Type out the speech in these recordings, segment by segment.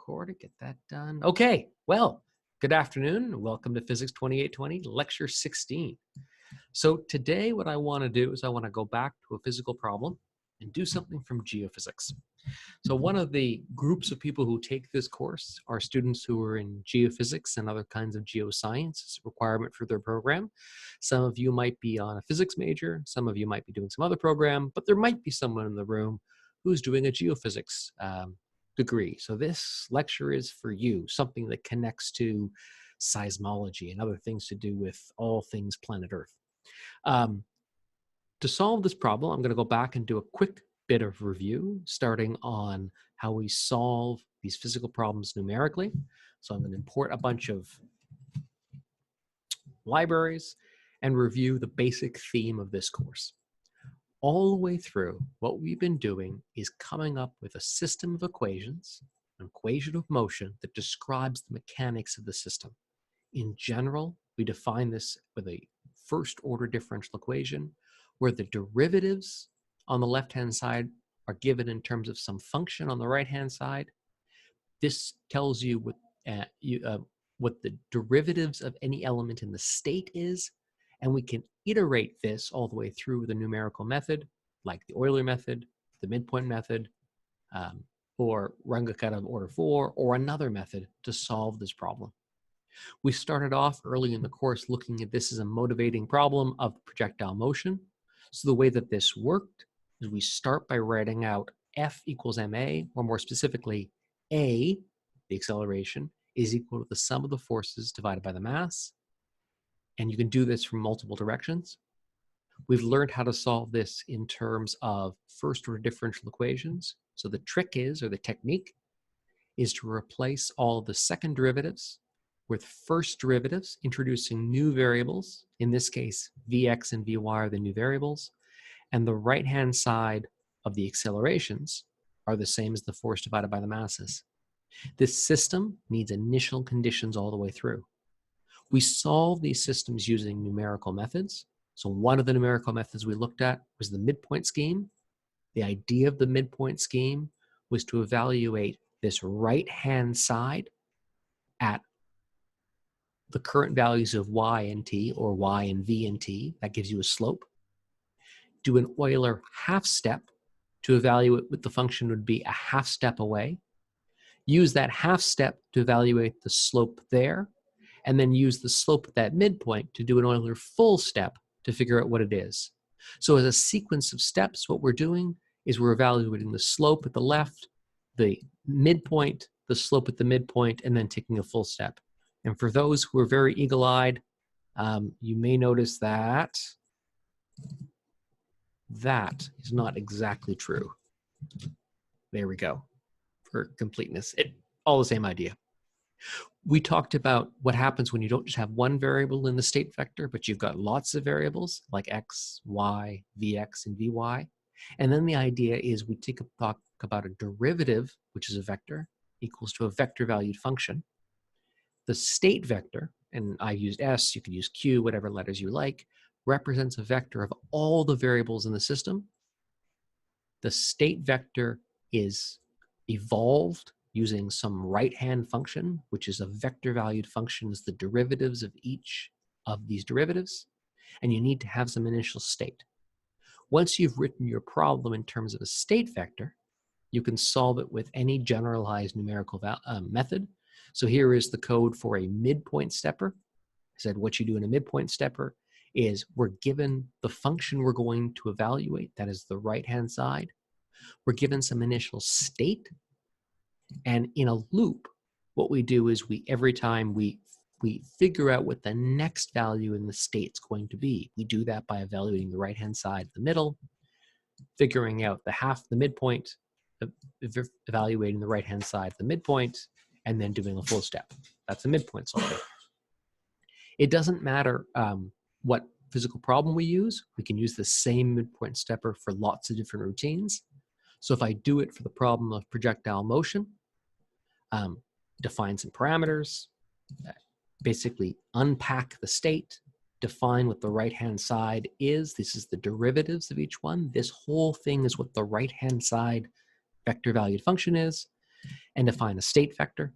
record it, get that done. Okay, well, good afternoon. Welcome to Physics 2820, Lecture 16. So today what I want to do is I want to go back to a physical problem and do something from geophysics. So one of the groups of people who take this course are students who are in geophysics and other kinds of geoscience. It's a requirement for their program. Some of you might be on a physics major, some of you might be doing some other program, but there might be someone in the room who's doing a geophysics degree. So this lecture is for you, something that connects to seismology and other things to do with all things planet Earth. To solve this problem, I'm going to go back and do a quick bit of review, starting on how we solve these physical problems numerically. So I'm going to import a bunch of libraries and review the basic theme of this course. All the way through, what we've been doing is coming up with a system of equations, an equation of motion that describes the mechanics of the system. In general, we define this with a first-order differential equation where the derivatives on the left-hand side are given in terms of some function on the right-hand side. This tells you what the derivatives of any element in the state is, and we can iterate this all the way through the numerical method, like the Euler method, the midpoint method, or Runge-Kutta of order 4, or another method to solve this problem. We started off early in the course looking at this as a motivating problem of projectile motion. So the way that this worked is we start by writing out F equals ma, or more specifically, A, the acceleration, is equal to the sum of the forces divided by the mass. And you can do this from multiple directions. We've learned how to solve this in terms of first-order differential equations. So the trick is, or the technique, is to replace all the second derivatives with first derivatives, introducing new variables. In this case, Vx and Vy are the new variables. And the right-hand side of the accelerations are the same as the force divided by the masses. This system needs initial conditions all the way through. We solve these systems using numerical methods. So one of the numerical methods we looked at was the midpoint scheme. The idea of the midpoint scheme was to evaluate this right-hand side at the current values of y and t, or y and v and t. That gives you a slope. Do an Euler half step to evaluate what the function would be a half step away. Use that half step to evaluate the slope there, and then use the slope at that midpoint to do an Euler full step to figure out what it is. So as a sequence of steps, what we're doing is we're evaluating the slope at the left, the midpoint, the slope at the midpoint, and then taking a full step. And for those who are very eagle-eyed, you may notice that that is not exactly true. There we go. For completeness, all the same idea. We talked about what happens when you don't just have one variable in the state vector, but you've got lots of variables like x, y, vx, and vy. And then the idea is we talk about a derivative, which is a vector, equals to a vector-valued function. The state vector, and I used s, you could use q, whatever letters you like, represents a vector of all the variables in the system. The state vector is evolved using some right-hand function, which is a vector-valued function, is the derivatives of each of these derivatives, and you need to have some initial state. Once you've written your problem in terms of a state vector, you can solve it with any generalized numerical method. So here is the code for a midpoint stepper. I said what you do in a midpoint stepper is we're given the function we're going to evaluate, that is the right-hand side. We're given some initial state, and in a loop, what we do is every time we figure out what the next value in the state's going to be. We do that by evaluating the right-hand side, the middle, figuring out the midpoint, evaluating the right-hand side, the midpoint, and then doing a full step. That's a midpoint solving. It doesn't matter what physical problem we use. We can use the same midpoint stepper for lots of different routines. So if I do it for the problem of projectile motion, define some parameters, basically unpack the state, define what the right-hand side is. This is the derivatives of each one. This whole thing is what the right-hand side vector-valued function is. and define a state vector.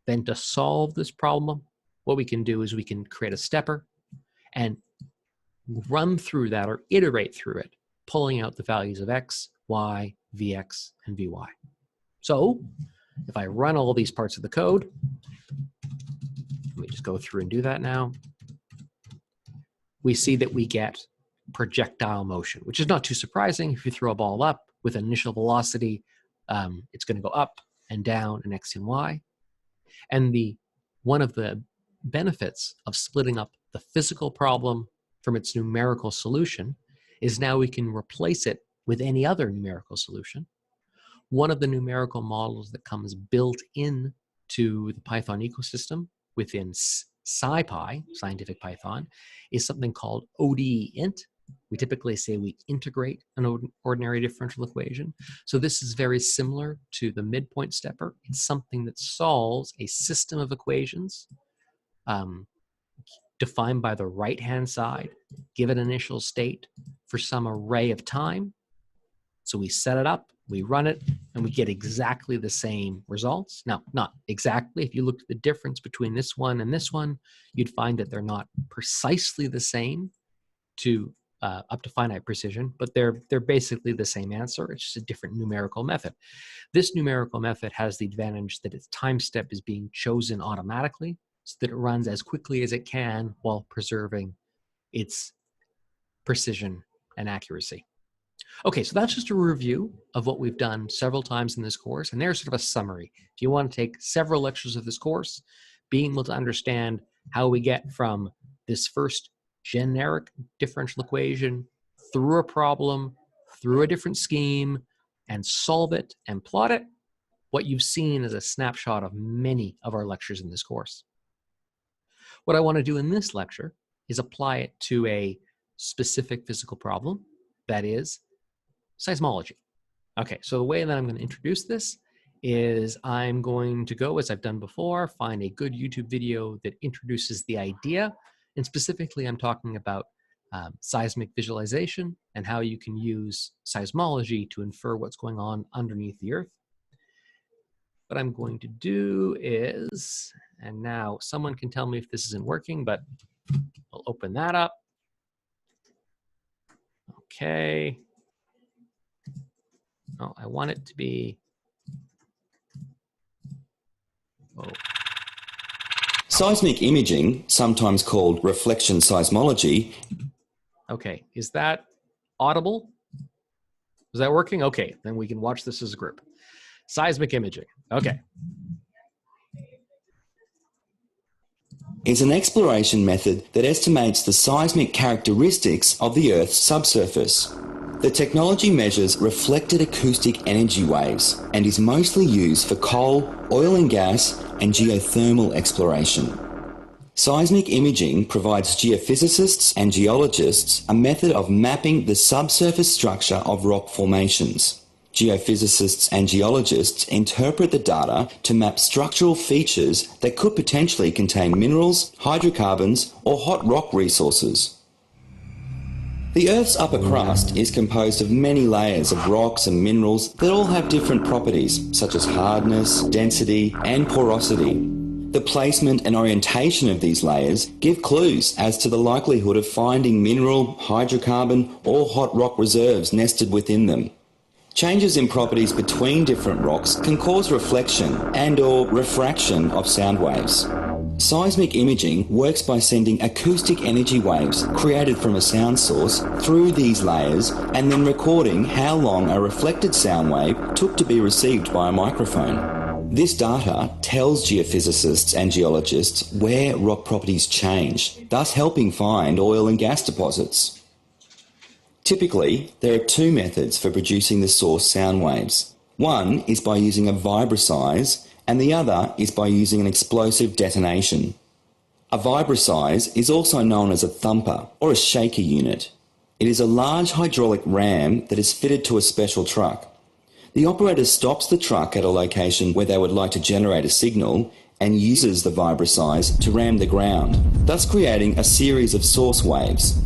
Then to solve this problem, what we can do is we can create a stepper and run through that or iterate through it, pulling out the values of x, y, vx, and vy. So if I run all these parts of the code, let me just go through and do that now. We see that we get projectile motion, which is not too surprising. If you throw a ball up with an initial velocity, it's going to go up and down in x and y. And one of the benefits of splitting up the physical problem from its numerical solution is now we can replace it with any other numerical solution. One of the numerical models that comes built in to the Python ecosystem within SciPy, Scientific Python, is something called ODE-int. We typically say we integrate an ordinary differential equation. So this is very similar to the midpoint stepper. It's something that solves a system of equations defined by the right-hand side, give an initial state for some array of time. So we set it up, we run it, and we get exactly the same results. Now, not exactly. If you looked at the difference between this one and this one, you'd find that they're not precisely the same up to finite precision, but they're basically the same answer. It's just a different numerical method. This numerical method has the advantage that its time step is being chosen automatically so that it runs as quickly as it can while preserving its precision and accuracy. Okay, so that's just a review of what we've done several times in this course, and there's sort of a summary. If you want to take several lectures of this course, being able to understand how we get from this first generic differential equation through a problem, through a different scheme, and solve it and plot it, what you've seen is a snapshot of many of our lectures in this course. What I want to do in this lecture is apply it to a specific physical problem, that is seismology. Okay, so the way that I'm going to introduce this is I'm going to go, as I've done before, find a good YouTube video that introduces the idea. And specifically, I'm talking about seismic visualization and how you can use seismology to infer what's going on underneath the Earth. What I'm going to do is, and now someone can tell me if this isn't working, but I'll open that up. Okay. Oh, I want it to be, oh. Seismic imaging, sometimes called reflection seismology. Okay, is that audible? Is that working? Okay, then we can watch this as a group. Seismic imaging, okay. Is an exploration method that estimates the seismic characteristics of the Earth's subsurface. The technology measures reflected acoustic energy waves and is mostly used for coal, oil and gas, and geothermal exploration. Seismic imaging provides geophysicists and geologists a method of mapping the subsurface structure of rock formations. Geophysicists and geologists interpret the data to map structural features that could potentially contain minerals, hydrocarbons, or hot rock resources. The Earth's upper crust is composed of many layers of rocks and minerals that all have different properties, such as hardness, density, and porosity. The placement and orientation of these layers give clues as to the likelihood of finding mineral, hydrocarbon, or hot rock reserves nested within them. Changes in properties between different rocks can cause reflection and/or refraction of sound waves. Seismic imaging works by sending acoustic energy waves created from a sound source through these layers and then recording how long a reflected sound wave took to be received by a microphone. This data tells geophysicists and geologists where rock properties change, thus helping find oil and gas deposits. Typically, there are two methods for producing the source sound waves. One is by using a vibrosize, and the other is by using an explosive detonation. A vibrosize is also known as a thumper or a shaker unit. It is a large hydraulic ram that is fitted to a special truck. The operator stops the truck at a location where they would like to generate a signal and uses the vibrosize to ram the ground, thus creating a series of source waves.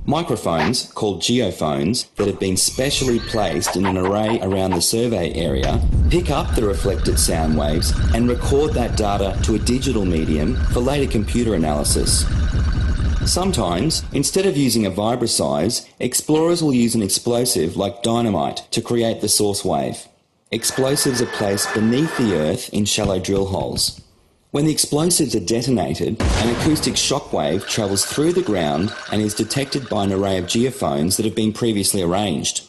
Microphones, called geophones, that have been specially placed in an array around the survey area, pick up the reflected sound waves and record that data to a digital medium for later computer analysis. Sometimes, instead of using a vibrosize, explorers will use an explosive like dynamite to create the source wave. Explosives are placed beneath the Earth in shallow drill holes. When the explosives are detonated, an acoustic shock wave travels through the ground and is detected by an array of geophones that have been previously arranged.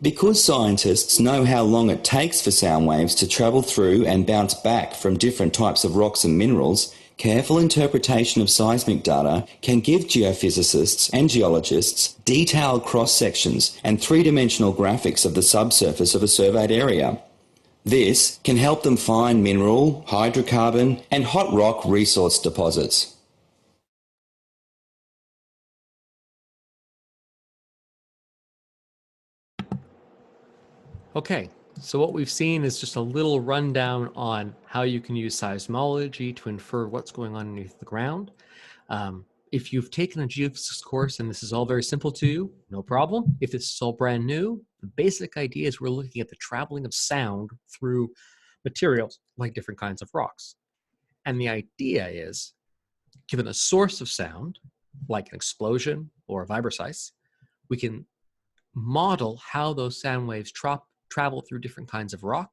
Because scientists know how long it takes for sound waves to travel through and bounce back from different types of rocks and minerals, careful interpretation of seismic data can give geophysicists and geologists detailed cross-sections and three-dimensional graphics of the subsurface of a surveyed area. This can help them find mineral, hydrocarbon, and hot rock resource deposits. Okay, so what we've seen is just a little rundown on how you can use seismology to infer what's going on underneath the ground. If you've taken a geophysics course and this is all very simple to you, no problem. If this is all brand new, the basic idea is we're looking at the traveling of sound through materials like different kinds of rocks. And the idea is, given a source of sound, like an explosion or a vibrosize, we can model how those sound waves travel through different kinds of rock,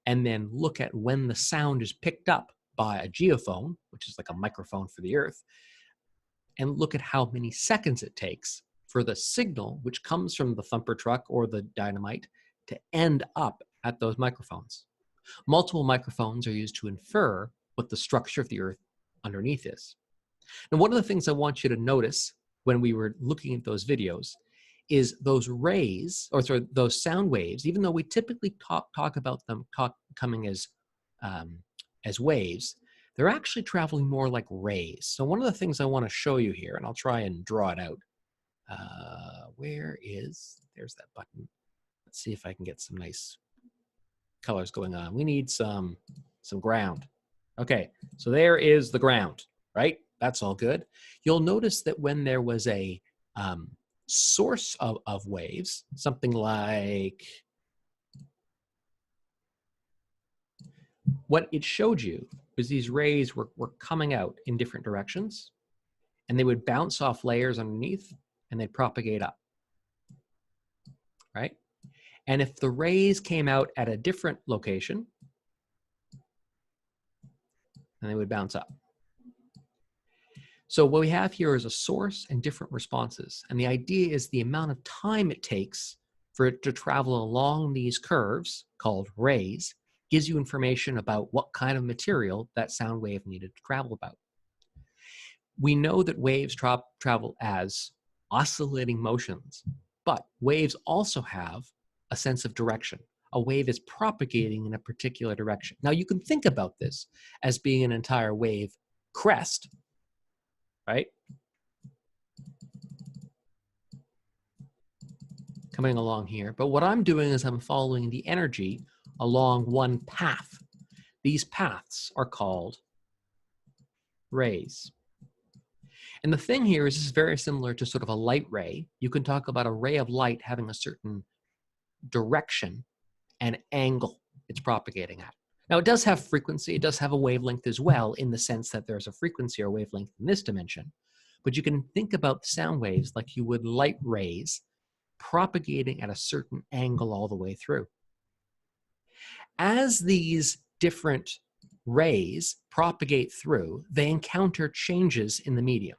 and then look at when the sound is picked up by a geophone, which is like a microphone for the Earth, and look at how many seconds it takes for the signal, which comes from the thumper truck or the dynamite, to end up at those microphones. Multiple microphones are used to infer what the structure of the Earth underneath is. And one of the things I want you to notice when we were looking at those videos is those rays, or sorry, those sound waves, even though we typically talk about them coming as waves, they're actually traveling more like rays. So one of the things I want to show you here, and I'll try and draw it out. There's that button. Let's see if I can get some nice colors going on. We need some ground. Okay, so there is the ground, right? That's all good. You'll notice that when there was a source of waves, something like what it showed you was these rays were coming out in different directions, and they would bounce off layers underneath and they'd propagate up, right? And if the rays came out at a different location, then they would bounce up. So what we have here is a source and different responses. And the idea is the amount of time it takes for it to travel along these curves, called rays, gives you information about what kind of material that sound wave needed to travel about. We know that waves travel as oscillating motions, but waves also have a sense of direction. A wave is propagating in a particular direction. Now you can think about this as being an entire wave crest, right? Coming along here. But what I'm doing is I'm following the energy along one path. These paths are called rays. And the thing here is this is very similar to sort of a light ray. You can talk about a ray of light having a certain direction and angle it's propagating at. Now it does have frequency, it does have a wavelength as well, in the sense that there's a frequency or wavelength in this dimension. But you can think about sound waves like you would light rays propagating at a certain angle all the way through. As these different rays propagate through, they encounter changes in the medium.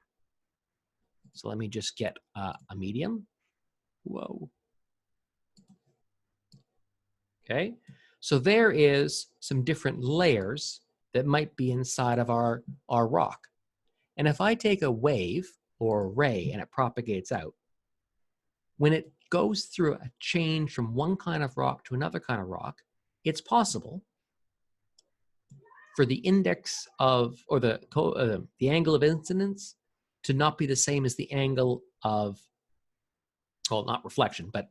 So let me just get a medium. Whoa. Okay, so there is some different layers that might be inside of our rock. And if I take a wave or a ray and it propagates out, when it goes through a change from one kind of rock to another kind of rock, it's possible for the index of, or the angle of incidence to not be the same as the angle of, well, not reflection, but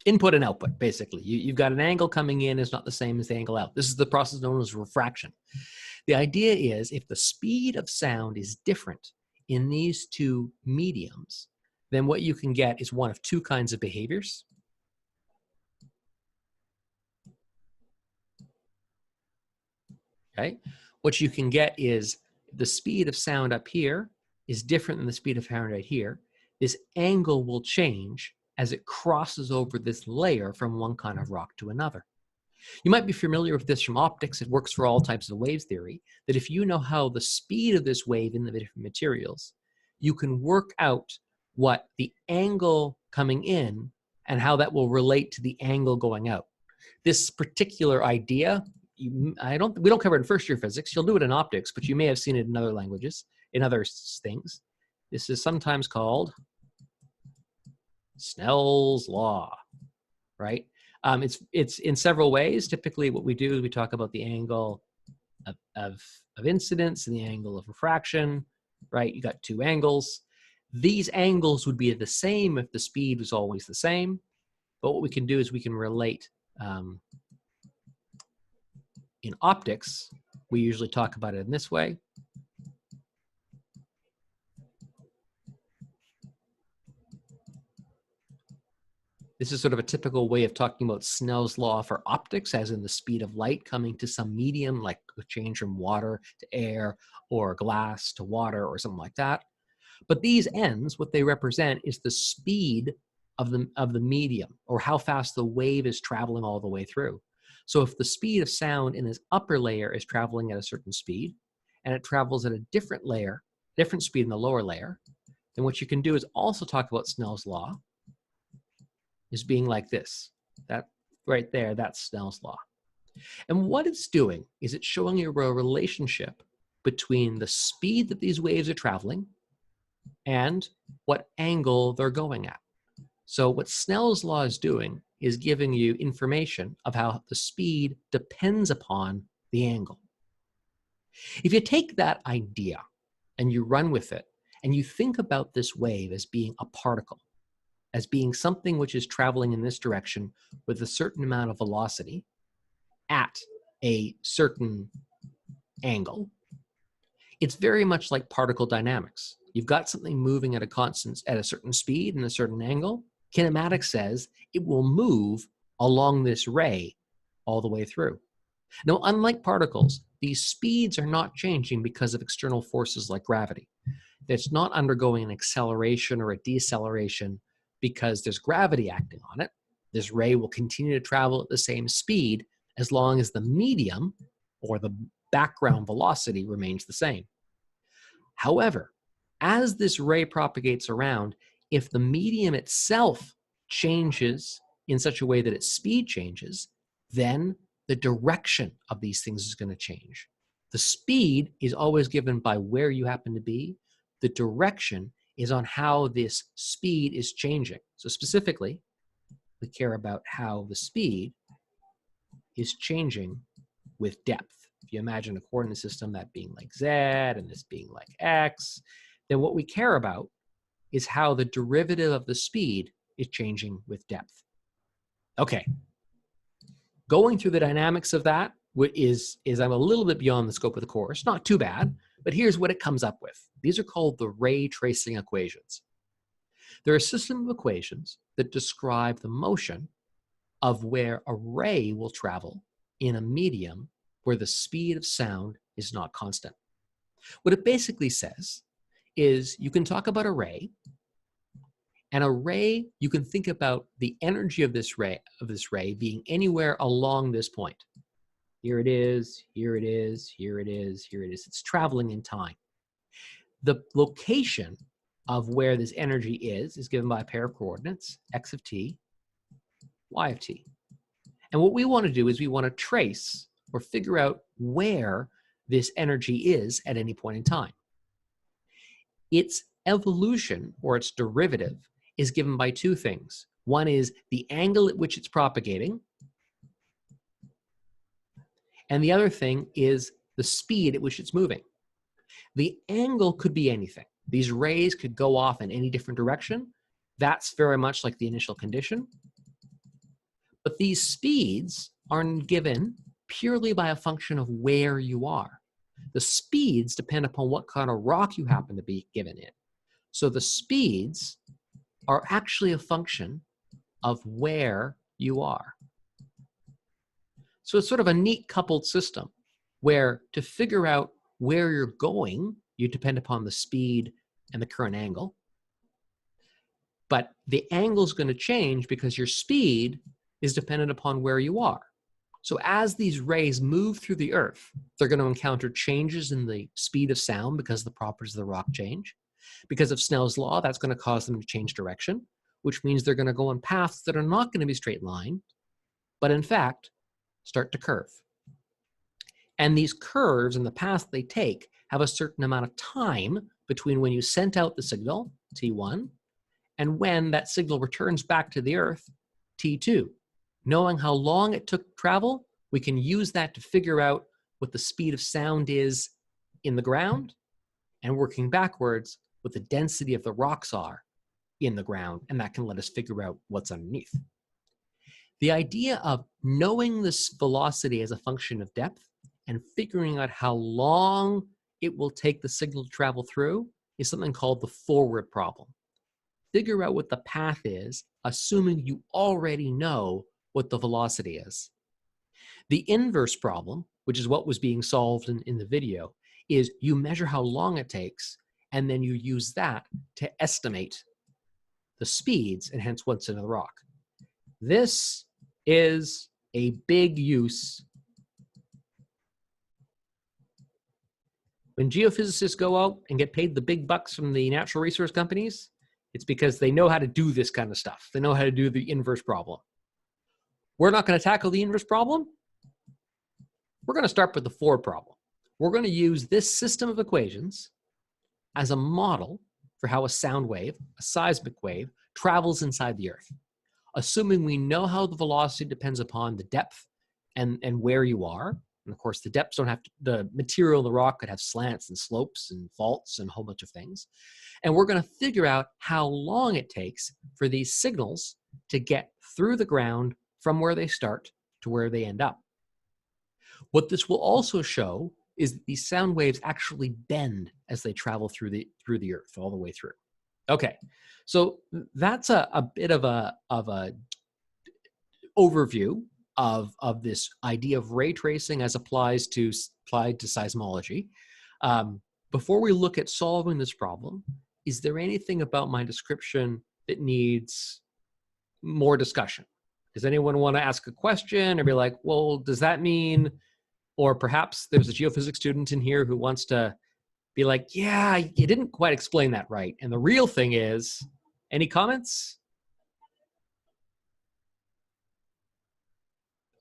input and output, basically. You've got an angle coming in is not the same as the angle out. This is the process known as refraction. The idea is if the speed of sound is different in these two mediums, then what you can get is one of two kinds of behaviors. Okay? What you can get is the speed of sound up here is different than the speed of sound right here. This angle will change as it crosses over this layer from one kind of rock to another. You might be familiar with this from optics. It works for all types of wave theory, that if you know how the speed of this wave in the different materials, you can work out what the angle coming in and how that will relate to the angle going out. This particular idea, we don't cover it in first year physics. You'll do it in optics, but you may have seen it in other languages, in other things. This is sometimes called Snell's law, right? It's in several ways. Typically, what we do is we talk about the angle of incidence and the angle of refraction, right? You got two angles. These angles would be the same if the speed was always the same. But what we can do is we can relate. In optics, we usually talk about it in this way. This is sort of a typical way of talking about Snell's law for optics, as in the speed of light coming to some medium, like a change from water to air or glass to water or something like that. But these n's, what they represent is the speed of the medium, or how fast the wave is traveling all the way through. So if the speed of sound in this upper layer is traveling at a certain speed, and it travels at a different speed in the lower layer, then what you can do is also talk about Snell's law is being like this. That right there, that's Snell's law. And what it's doing is it's showing you a relationship between the speed that these waves are traveling and what angle they're going at. So what Snell's law is doing is giving you information of how the speed depends upon the angle. If you take that idea and you run with it, and you think about this wave as being a particle, as being something which is traveling in this direction with a certain amount of velocity at a certain angle, it's very much like particle dynamics. You've got something moving at a certain speed and a certain angle. Kinematics says it will move along this ray all the way through. Now, unlike particles, these speeds are not changing because of external forces like gravity. It's not undergoing an acceleration or a deceleration because there's gravity acting on it. This ray will continue to travel at the same speed as long as the medium or the background velocity remains the same. However, as this ray propagates around, if the medium itself changes in such a way that its speed changes, then the direction of these things is going to change. The speed is always given by where you happen to be. The direction is on how this speed is changing. So specifically, we care about how the speed is changing with depth. If you imagine a coordinate system, that being like Z and this being like X, then what we care about is how the derivative of the speed is changing with depth. Okay. Going through the dynamics of that is I'm a little bit beyond the scope of the course. Not too bad, but here's what it comes up with. These are called the ray tracing equations. They're a system of equations that describe the motion of where a ray will travel in a medium where the speed of sound is not constant. What it basically says is you can talk about a ray, and a ray, you can think about the energy of this ray being anywhere along this point. Here it is, here it is, here it is, here it is. It's traveling in time. The location of where this energy is given by a pair of coordinates, x of t, y of t. And what we want to do is we want to trace or figure out where this energy is at any point in time. Its evolution, or its derivative, is given by two things. One is the angle at which it's propagating, and the other thing is the speed at which it's moving. The angle could be anything. These rays could go off in any different direction. That's very much like the initial condition. But these speeds aren't given purely by a function of where you are. The speeds depend upon what kind of rock you happen to be given in. So the speeds are actually a function of where you are. So it's sort of a neat coupled system where to figure out where you're going, you depend upon the speed and the current angle. But the angle is going to change because your speed is dependent upon where you are. So as these rays move through the Earth, they're going to encounter changes in the speed of sound because the properties of the rock change. Because of Snell's law, that's going to cause them to change direction, which means they're going to go on paths that are not going to be straight line, but in fact, start to curve. And these curves and the path they take have a certain amount of time between when you sent out the signal, T1, and when that signal returns back to the Earth, T2. Knowing how long it took to travel, we can use that to figure out what the speed of sound is in the ground, and working backwards, what the density of the rocks are in the ground, and that can let us figure out what's underneath. The idea of knowing this velocity as a function of depth and figuring out how long it will take the signal to travel through is something called the forward problem. Figure out what the path is, assuming you already know what the velocity is. The inverse problem, which is what was being solved in the video, is you measure how long it takes, and then you use that to estimate the speeds and hence what's in the rock. This is a big use. When geophysicists go out and get paid the big bucks from the natural resource companies, it's because they know how to do this kind of stuff. They know how to do the inverse problem. We're not going to tackle the inverse problem. We're going to start with the forward problem. We're going to use this system of equations as a model for how a sound wave, a seismic wave, travels inside the Earth. Assuming we know how the velocity depends upon the depth and where you are. And of course, the depths don't have to, the material in the rock could have slants and slopes and faults and a whole bunch of things. And we're going to figure out how long it takes for these signals to get through the ground from where they start to where they end up. What this will also show is that these sound waves actually bend as they travel through the Earth all the way through. Okay, so that's a bit of a overview of this idea of ray tracing as applied to seismology. Before we look at solving this problem, is there anything about my description that needs more discussion? Does anyone want to ask a question or be like, well, does that mean, or perhaps there's a geophysics student in here who wants to be like, yeah, you didn't quite explain that right. And the real thing is, any comments?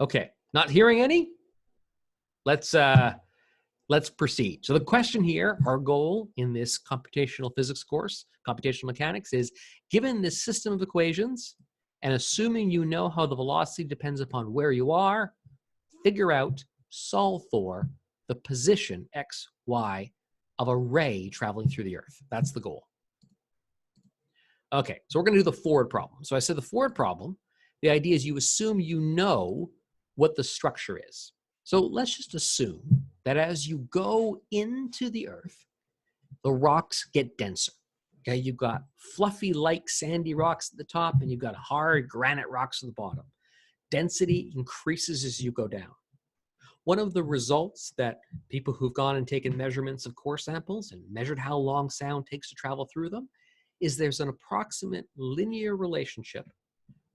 Okay, not hearing any? Let's proceed. So the question here, our goal in this computational physics course, computational mechanics, is given this system of equations and assuming you know how the velocity depends upon where you are, figure out, solve for the position x, y of a ray traveling through the Earth. That's the goal. Okay, so we're going to do the forward problem. So I said the forward problem, the idea is you assume you know what the structure is. So let's just assume that as you go into the Earth, the rocks get denser. Okay, you've got fluffy, light, sandy rocks at the top, and you've got hard granite rocks at the bottom. Density increases as you go down. One of the results that people who've gone and taken measurements of core samples and measured how long sound takes to travel through them is there's an approximate linear relationship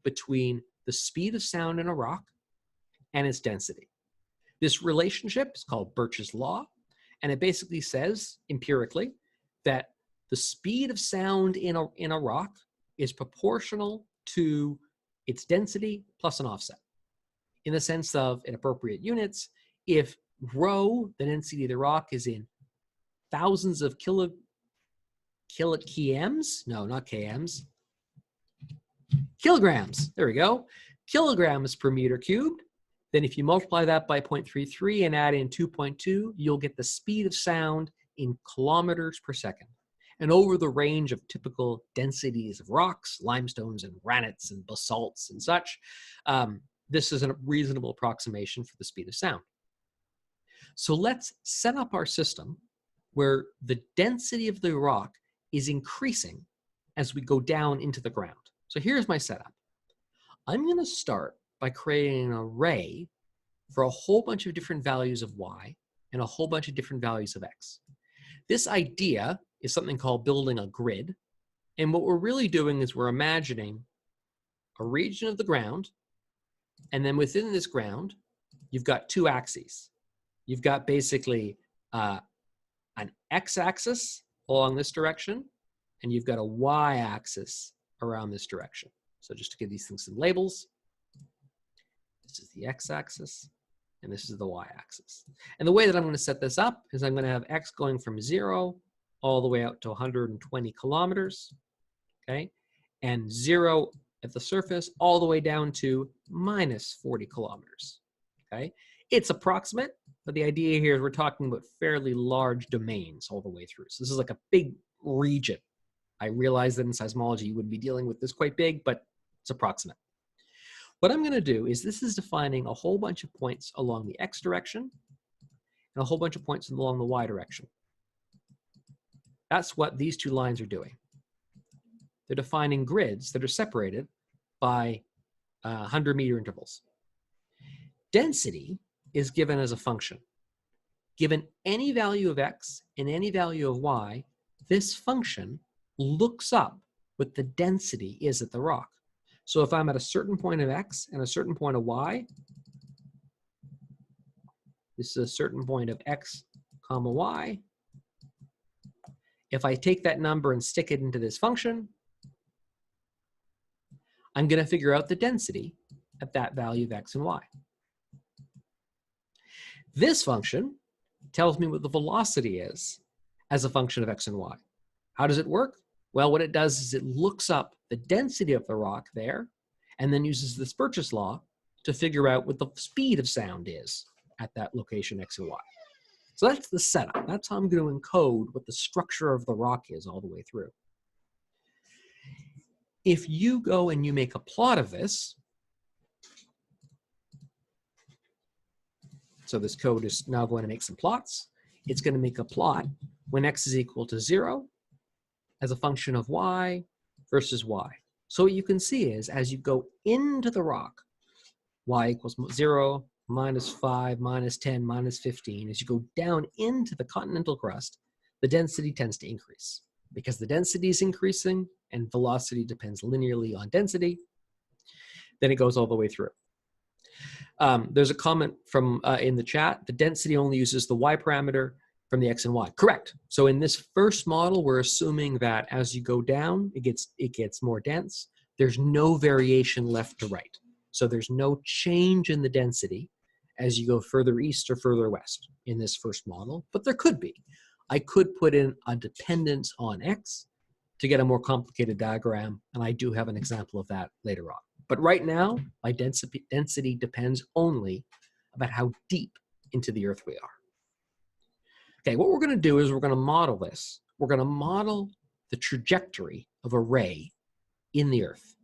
between the speed of sound in a rock and its density. This relationship is called Birch's law, and it basically says empirically that the speed of sound in a rock is proportional to its density plus an offset. In the sense of, in appropriate units, if rho, the density of the rock, is in thousands of kilokms, no, not kms, kilograms, there we go, kilograms per meter cubed, then if you multiply that by 0.33 and add in 2.2, you'll get the speed of sound in kilometers per second. And over the range of typical densities of rocks, limestones and granites and basalts and such, this is a reasonable approximation for the speed of sound. So let's set up our system where the density of the rock is increasing as we go down into the ground. So here's my setup. I'm going to start by creating an array for a whole bunch of different values of y and a whole bunch of different values of x. This idea is something called building a grid. And what we're really doing is we're imagining a region of the ground, and then within this ground, you've got two axes. You've got basically an x-axis along this direction, and you've got a y-axis around this direction. So just to give these things some labels, this is the x-axis, and this is the y-axis. And the way that I'm going to set this up is I'm going to have x going from 0 all the way out to 120 kilometers, okay? And 0 at the surface all the way down to minus 40 kilometers, okay? It's approximate, but the idea here is we're talking about fairly large domains all the way through. So this is like a big region. I realize that in seismology you would be dealing with this quite big, but it's approximate. What I'm going to do is this is defining a whole bunch of points along the x direction and a whole bunch of points along the y direction. That's what these two lines are doing. They're defining grids that are separated by 100-meter intervals. Density is given as a function. Given any value of x and any value of y, this function looks up what the density is at the rock. So if I'm at a certain point of x and a certain point of y, this is a certain point of x comma y. If I take that number and stick it into this function, I'm going to figure out the density at that value of x and y. This function tells me what the velocity is as a function of x and y. How does it work? Well, what it does is it looks up the density of the rock there and then uses the Purchase law to figure out what the speed of sound is at that location x and y. So that's the setup. That's how I'm going to encode what the structure of the rock is all the way through. If you go and you make a plot of this, so this code is now going to make some plots. It's going to make a plot when x is equal to 0 as a function of y versus y. So what you can see is as you go into the rock, y equals 0, minus 5, minus 10, minus 15. As you go down into the continental crust, the density tends to increase. Because the density is increasing and velocity depends linearly on density, then it goes all the way through. There's a comment from in the chat, the density only uses the y parameter from the x and y. Correct. So in this first model, we're assuming that as you go down, it gets more dense. There's no variation left to right. So there's no change in the density as you go further east or further west in this first model, but there could be. I could put in a dependence on x to get a more complicated diagram, and I do have an example of that later on. But right now, my density depends only about how deep into the earth we are. Okay, what we're going to do is we're going to model this. We're going to model the trajectory of a ray in the earth.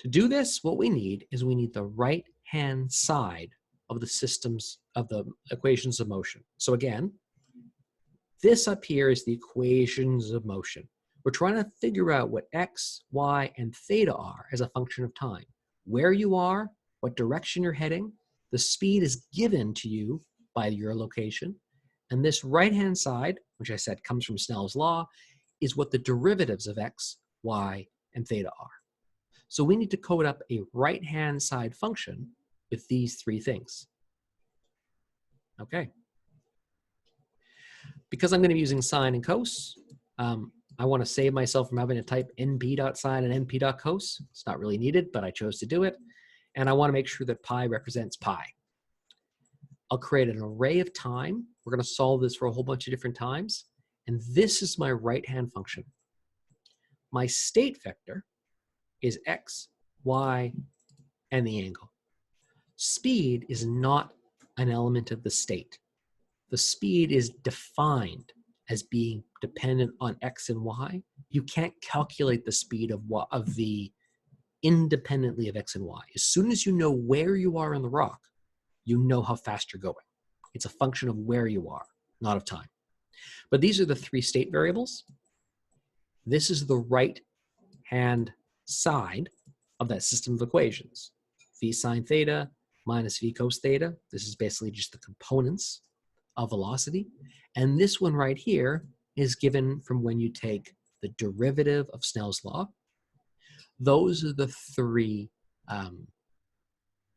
To do this, what we need is we need the right-hand side of the systems of the equations of motion. So again, this up here is the equations of motion. We're trying to figure out what x, y, and theta are as a function of time. Where you are, what direction you're heading, the speed is given to you by your location. And this right-hand side, which I said comes from Snell's law, is what the derivatives of x, y, and theta are. So we need to code up a right-hand side function with these three things. Okay. Because I'm going to be using sine and cos, I want to save myself from having to type np.sine and np.cos. It's not really needed, but I chose to do it. And I want to make sure that pi represents pi. I'll create an array of time. We're going to solve this for a whole bunch of different times. And this is my right-hand function. My state vector is x, y, and the angle. Speed is not an element of the state. The speed is defined as being dependent on x and y. You can't calculate the speed of the independently of x and y. As soon as you know where you are in the rock, you know how fast you're going. It's a function of where you are, not of time. But these are the three state variables. This is the right-hand side of that system of equations. V sine theta minus V cos theta. This is basically just the components of velocity. And this one right here is given from when you take the derivative of Snell's law. Those are the three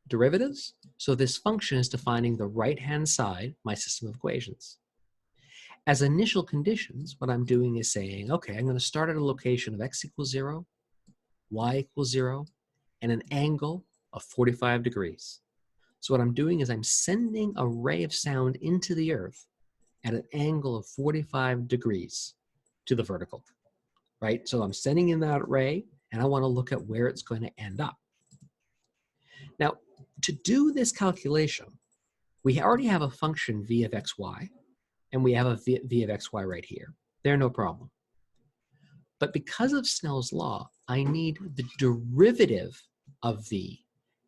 derivatives. So this function is defining the right-hand side, my system of equations. As initial conditions, what I'm doing is saying, okay, I'm going to start at a location of x equals 0, y equals 0, and an angle of 45 degrees. So what I'm doing is I'm sending a ray of sound into the earth at an angle of 45 degrees to the vertical, right? So I'm sending in that ray, and I want to look at where it's going to end up. Now, to do this calculation, we already have a function v of xy, and we have a v of xy right here. They're no problem. But because of Snell's law, I need the derivative of v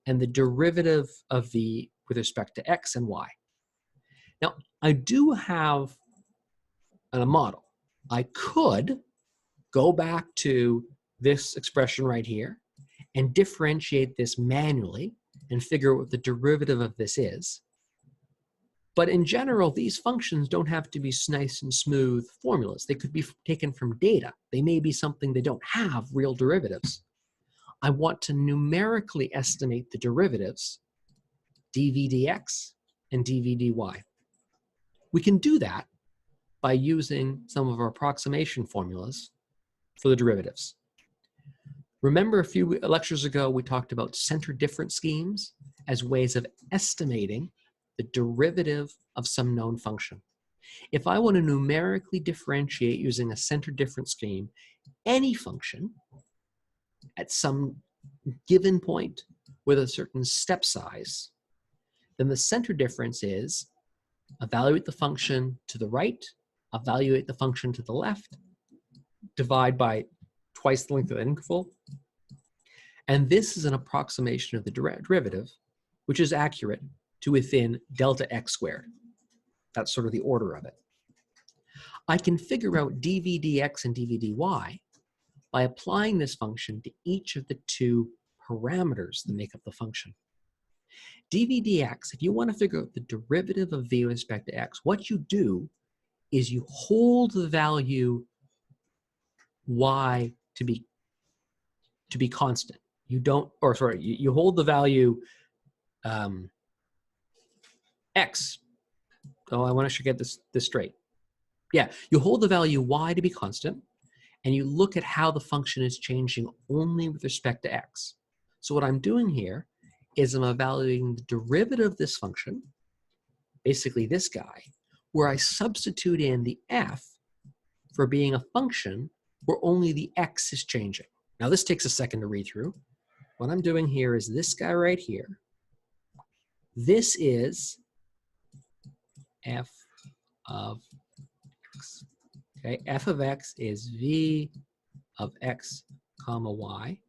and the derivative of v with respect to x and y. Now, I do have a model. I could go back to this expression right here and differentiate this manually and figure out what the derivative of this is. But in general, these functions don't have to be nice and smooth formulas. They could be taken from data. They may be something they don't have real derivatives. I want to numerically estimate the derivatives, dv dx and dv dy. We can do that by using some of our approximation formulas for the derivatives. Remember a few lectures ago, we talked about center difference schemes as ways of estimating the derivative of some known function. If I want to numerically differentiate using a center difference scheme, any function at some given point with a certain step size, then the center difference is evaluate the function to the right, evaluate the function to the left, divide by twice the length of the interval. And this is an approximation of the derivative, which is accurate to within delta x squared. That's sort of the order of it. I can figure out dv dx and dv dy by applying this function to each of the two parameters that make up the function. dv dx, if you want to figure out the derivative of v with respect to x, what you do is you hold the value y to be constant. You don't, or sorry, you hold the value x. Oh, I want to get this straight. Yeah, you hold the value y to be constant, and you look at how the function is changing only with respect to x. So what I'm doing here is I'm evaluating the derivative of this function, basically this guy, where I substitute in the f for being a function where only the x is changing. Now this takes a second to read through. What I'm doing here is this guy right here. This is f of x. Okay, f of x is v of x comma y.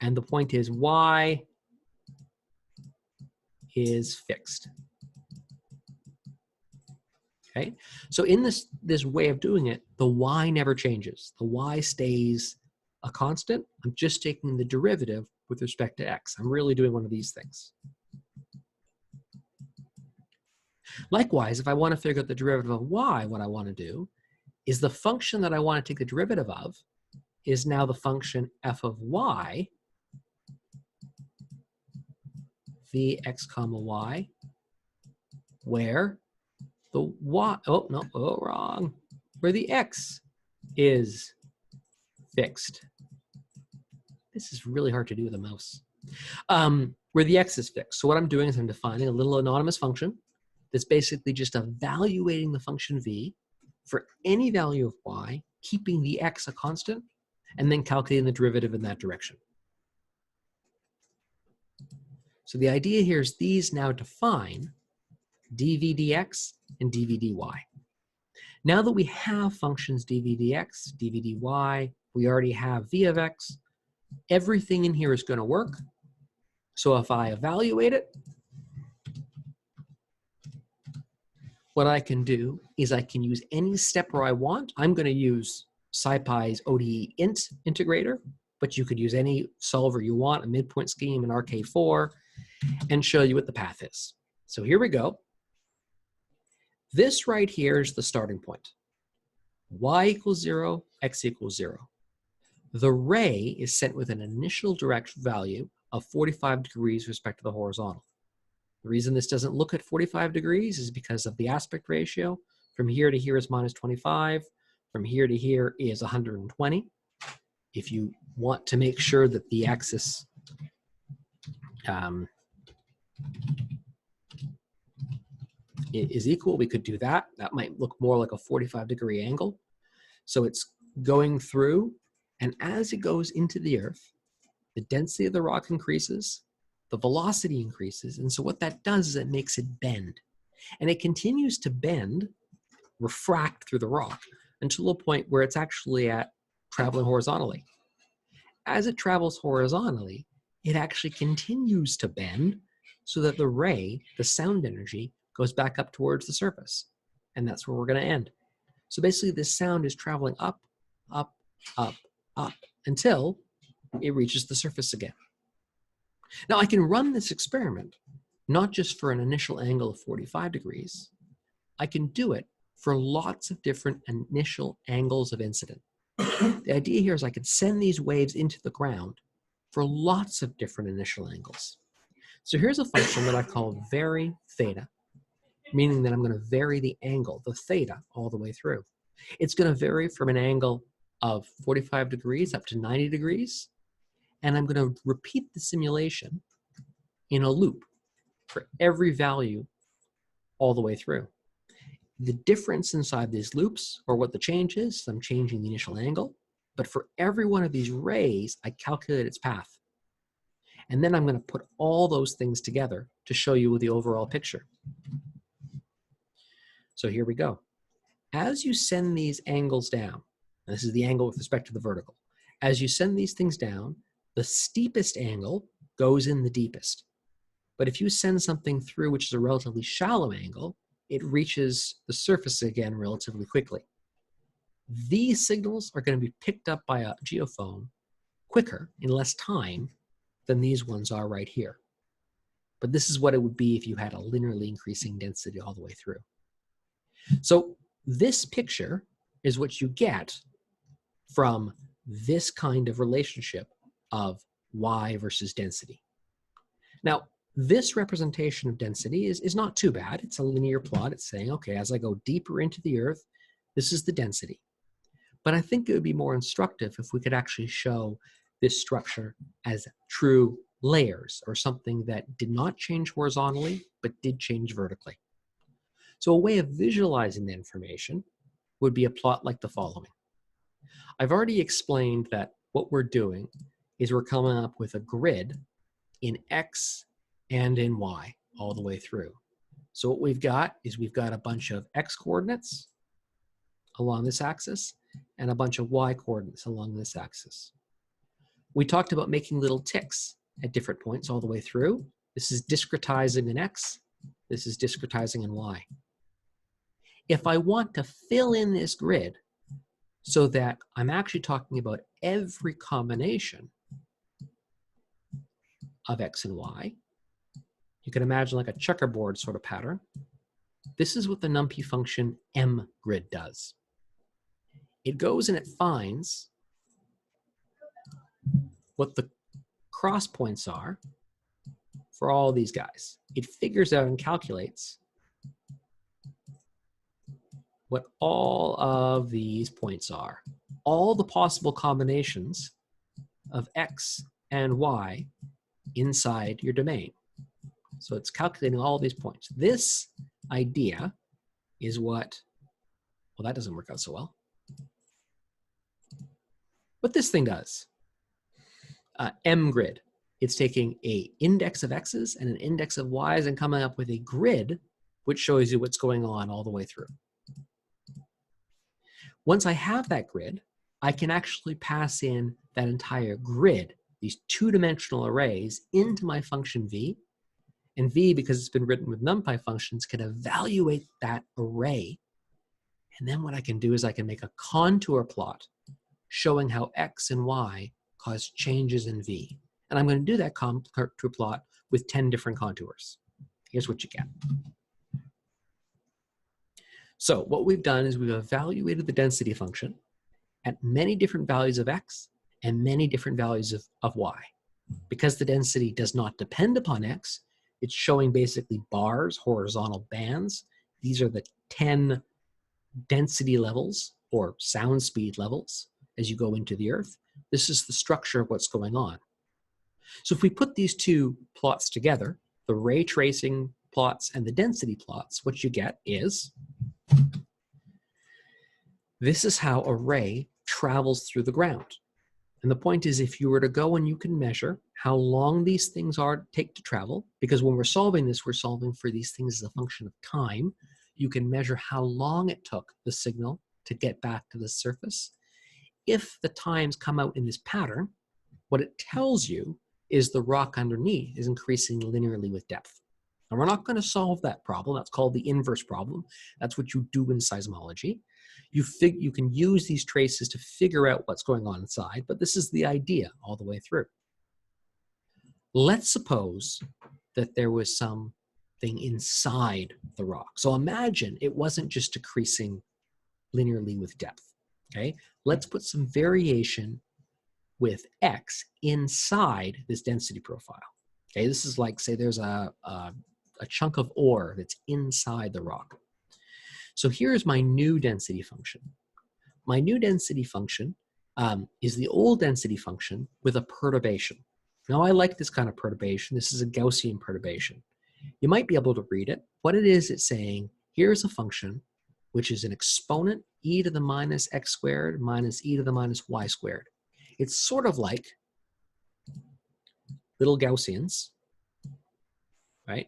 And the point is y is fixed. Okay, so in this way of doing it, the y never changes. The y stays a constant. I'm just taking the derivative with respect to x. I'm really doing one of these things. Likewise, if I want to figure out the derivative of y, what I want to do is the function that I want to take the derivative of is now the function f of y, v x comma y, where the y, oh no, oh wrong, where the x is fixed. This is really hard to do with a mouse. Where the x is fixed. So what I'm doing is I'm defining a little anonymous function that's basically just evaluating the function v for any value of y, keeping the x a constant, and then calculating the derivative in that direction. So the idea here is these now define dv dx and dv dy. Now that we have functions dv dx, dv dy, we already have v of x, everything in here is going to work. So if I evaluate it, what I can do is I can use any stepper I want. I'm going to use SciPy's ODE int integrator, but you could use any solver you want, a midpoint scheme, an RK4, and show you what the path is. So here we go. This right here is the starting point. Y equals 0, x equals 0. The ray is sent with an initial direct value of 45 degrees with respect to the horizontal. The reason this doesn't look at 45 degrees is because of the aspect ratio. From here to here is minus 25. From here to here is 120. If you want to make sure that the axis is equal, we could do that. That might look more like a 45-degree angle. So it's going through, and as it goes into the Earth, the density of the rock increases, the velocity increases, and so what that does is it makes it bend. And it continues to bend, refract through the rock, until a point where it's actually at traveling horizontally. As it travels horizontally, it actually continues to bend so that the ray, the sound energy, goes back up towards the surface. And that's where we're going to end. So basically, this sound is traveling up, up, up, up, until it reaches the surface again. Now, I can run this experiment, not just for an initial angle of 45 degrees. I can do it for lots of different initial angles of incident. The idea here is I could send these waves into the ground for lots of different initial angles. So here's a function that I call vary theta, meaning that I'm going to vary the angle, the theta, all the way through. It's going to vary from an angle of 45 degrees up to 90 degrees, and I'm going to repeat the simulation in a loop for every value all the way through. The difference inside these loops, or what the change is, I'm changing the initial angle, but for every one of these rays, I calculate its path. And then I'm going to put all those things together to show you the overall picture. So here we go. As you send these angles down, and this is the angle with respect to the vertical, as you send these things down, the steepest angle goes in the deepest. But if you send something through which is a relatively shallow angle, it reaches the surface again relatively quickly. These signals are going to be picked up by a geophone quicker in less time than these ones are right here. But this is what it would be if you had a linearly increasing density all the way through. So this picture is what you get from this kind of relationship of Y versus density. Now, this representation of density is not too bad. It's a linear plot. It's saying, okay, as I go deeper into the Earth, this is the density. But I think it would be more instructive if we could actually show this structure as true layers, or something that did not change horizontally, but did change vertically. So a way of visualizing the information would be a plot like the following. I've already explained that what we're doing is we're coming up with a grid in X and in Y all the way through. So what we've got is we've got a bunch of X coordinates along this axis and a bunch of Y coordinates along this axis. We talked about making little ticks at different points all the way through. This is discretizing in X. This is discretizing in Y. If I want to fill in this grid so that I'm actually talking about every combination of X and Y, you can imagine like a checkerboard sort of pattern. This is what the NumPy function mgrid does. It goes and it finds what the cross points are for all these guys. It figures out and calculates what all of these points are, all the possible combinations of X and Y inside your domain. So it's calculating all these points. This idea is what, well, that doesn't work out so well. What this thing does, mgrid, it's taking an index of X's and an index of Y's and coming up with a grid which shows you what's going on all the way through. Once I have that grid, I can actually pass in that entire grid, these two-dimensional arrays, into my function V, And V, because it's been written with NumPy functions, can evaluate that array. And then what I can do is I can make a contour plot showing how X and Y cause changes in V. And I'm going to do that contour plot with 10 different contours. Here's what you get. So what we've done is we've evaluated the density function at many different values of X and many different values of Y. Because the density does not depend upon X, it's showing basically bars, horizontal bands. These are the 10 density levels or sound speed levels as you go into the Earth. This is the structure of what's going on. So if we put these two plots together, the ray tracing plots and the density plots, what you get is, this is how a ray travels through the ground. And the point is, if you were to go and you can measure how long these things take to travel, because when we're solving this, we're solving for these things as a function of time. You can measure how long it took the signal to get back to the surface. If the times come out in this pattern, what it tells you is the rock underneath is increasing linearly with depth. And we're not going to solve that problem. That's called the inverse problem. That's what you do in seismology. You can use these traces to figure out what's going on inside, but this is the idea all the way through. Let's suppose that there was something inside the rock. So imagine it wasn't just decreasing linearly with depth. Okay, let's put some variation with X inside this density profile. Okay, this is like, say there's a chunk of ore that's inside the rock. So here's my new density function. My new density function is the old density function with a perturbation. Now I like this kind of perturbation. This is a Gaussian perturbation. You might be able to read it. What it is, it's saying, here's a function which is an exponent e to the minus x squared minus e to the minus y squared. It's sort of like little Gaussians, right?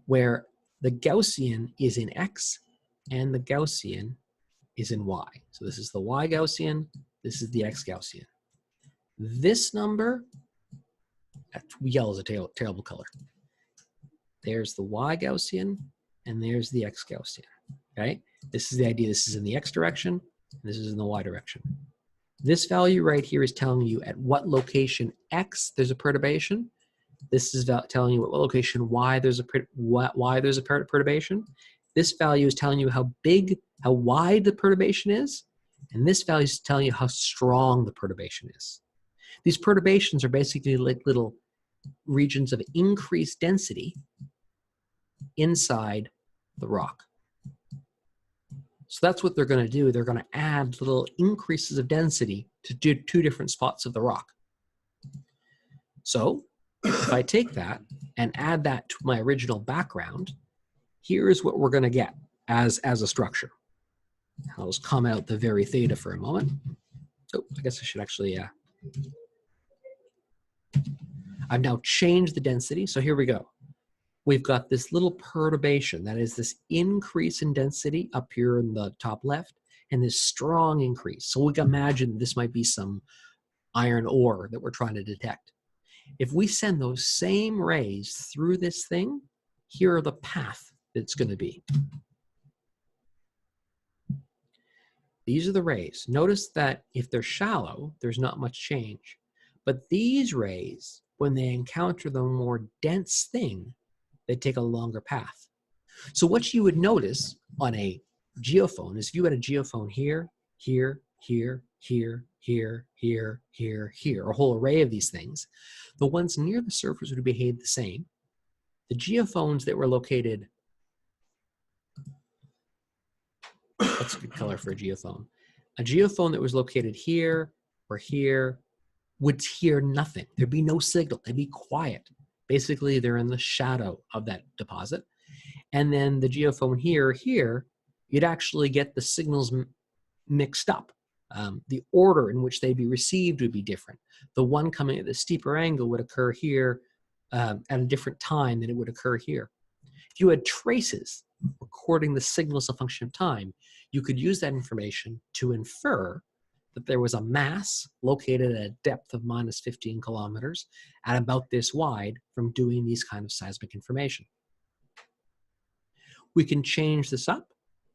Where the Gaussian is in x and the Gaussian is in y. So this is the y Gaussian, this is the x Gaussian. This number, that yellow is a terrible color. There's the y Gaussian and there's the x Gaussian, okay? This is the idea, this is in the x direction, this is in the y direction. This value right here is telling you at what location x there's a perturbation. This is telling you at what location y there's a perturbation. This value is telling you how big, how wide the perturbation is, and this value is telling you how strong the perturbation is. These perturbations are basically like little regions of increased density inside the rock. So that's what they're going to do. They're going to add little increases of density to do two different spots of the rock. So if I take that and add that to my original background, here's what we're going to get as a structure. I'll just comment out the very theta for a moment. Oh, I guess I should actually, I've now changed the density. So here we go. We've got this little perturbation, that is this increase in density up here in the top left, and this strong increase. So we can imagine this might be some iron ore that we're trying to detect. If we send those same rays through this thing, here are the path it's going to be. These are the rays. Notice that if they're shallow, there's not much change. But these rays, when they encounter the more dense thing, they take a longer path. So what you would notice on a geophone is if you had a geophone here, here, here, here, here, here, here, here, a whole array of these things, the ones near the surface would behave the same. The geophones that were located, what's a good color for a geophone? A geophone that was located here or here would hear nothing. There'd be no signal. They'd be quiet. Basically, they're in the shadow of that deposit. And then the geophone here, you'd actually get the signals mixed up. The order in which they'd be received would be different. The one coming at the steeper angle would occur here at a different time than it would occur here. If you had traces recording the signal as a function of time, you could use that information to infer that there was a mass located at a depth of minus 15 kilometers at about this wide from doing these kind of seismic information. We can change this up.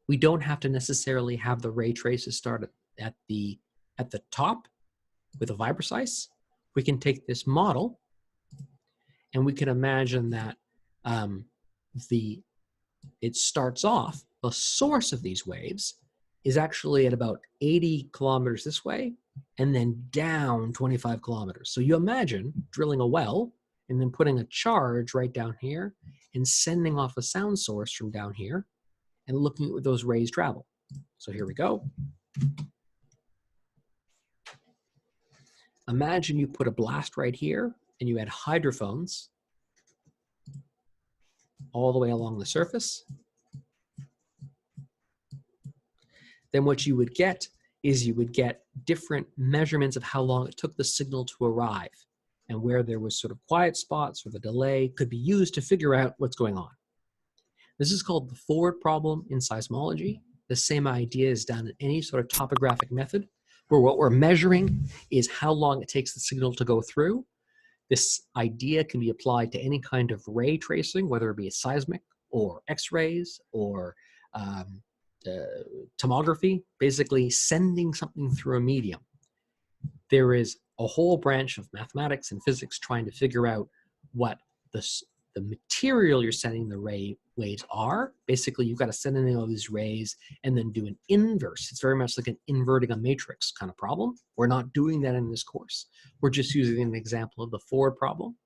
We don't have to necessarily have the ray traces start at the top with a vibroseis. We can take this model and we can imagine that it starts off, the source of these waves is actually at about 80 kilometers this way and then down 25 kilometers. So you imagine drilling a well and then putting a charge right down here and sending off a sound source from down here and looking at where those rays travel. So here we go. Imagine you put a blast right here and you had hydrophones all the way along the surface. Then what you would get is you would get different measurements of how long it took the signal to arrive and where there was sort of quiet spots or the delay could be used to figure out what's going on. This is called the forward problem in seismology. The same idea is done in any sort of topographic method where what we're measuring is how long it takes the signal to go through. This idea can be applied to any kind of ray tracing, whether it be a seismic or X-rays or tomography, basically sending something through a medium. There is a whole branch of mathematics and physics trying to figure out what the material you're sending the ray waves are. Basically, you've got to send in all these rays and then do an inverse. It's very much like an inverting a matrix kind of problem. We're not doing that in this course. We're just using an example of the forward problem.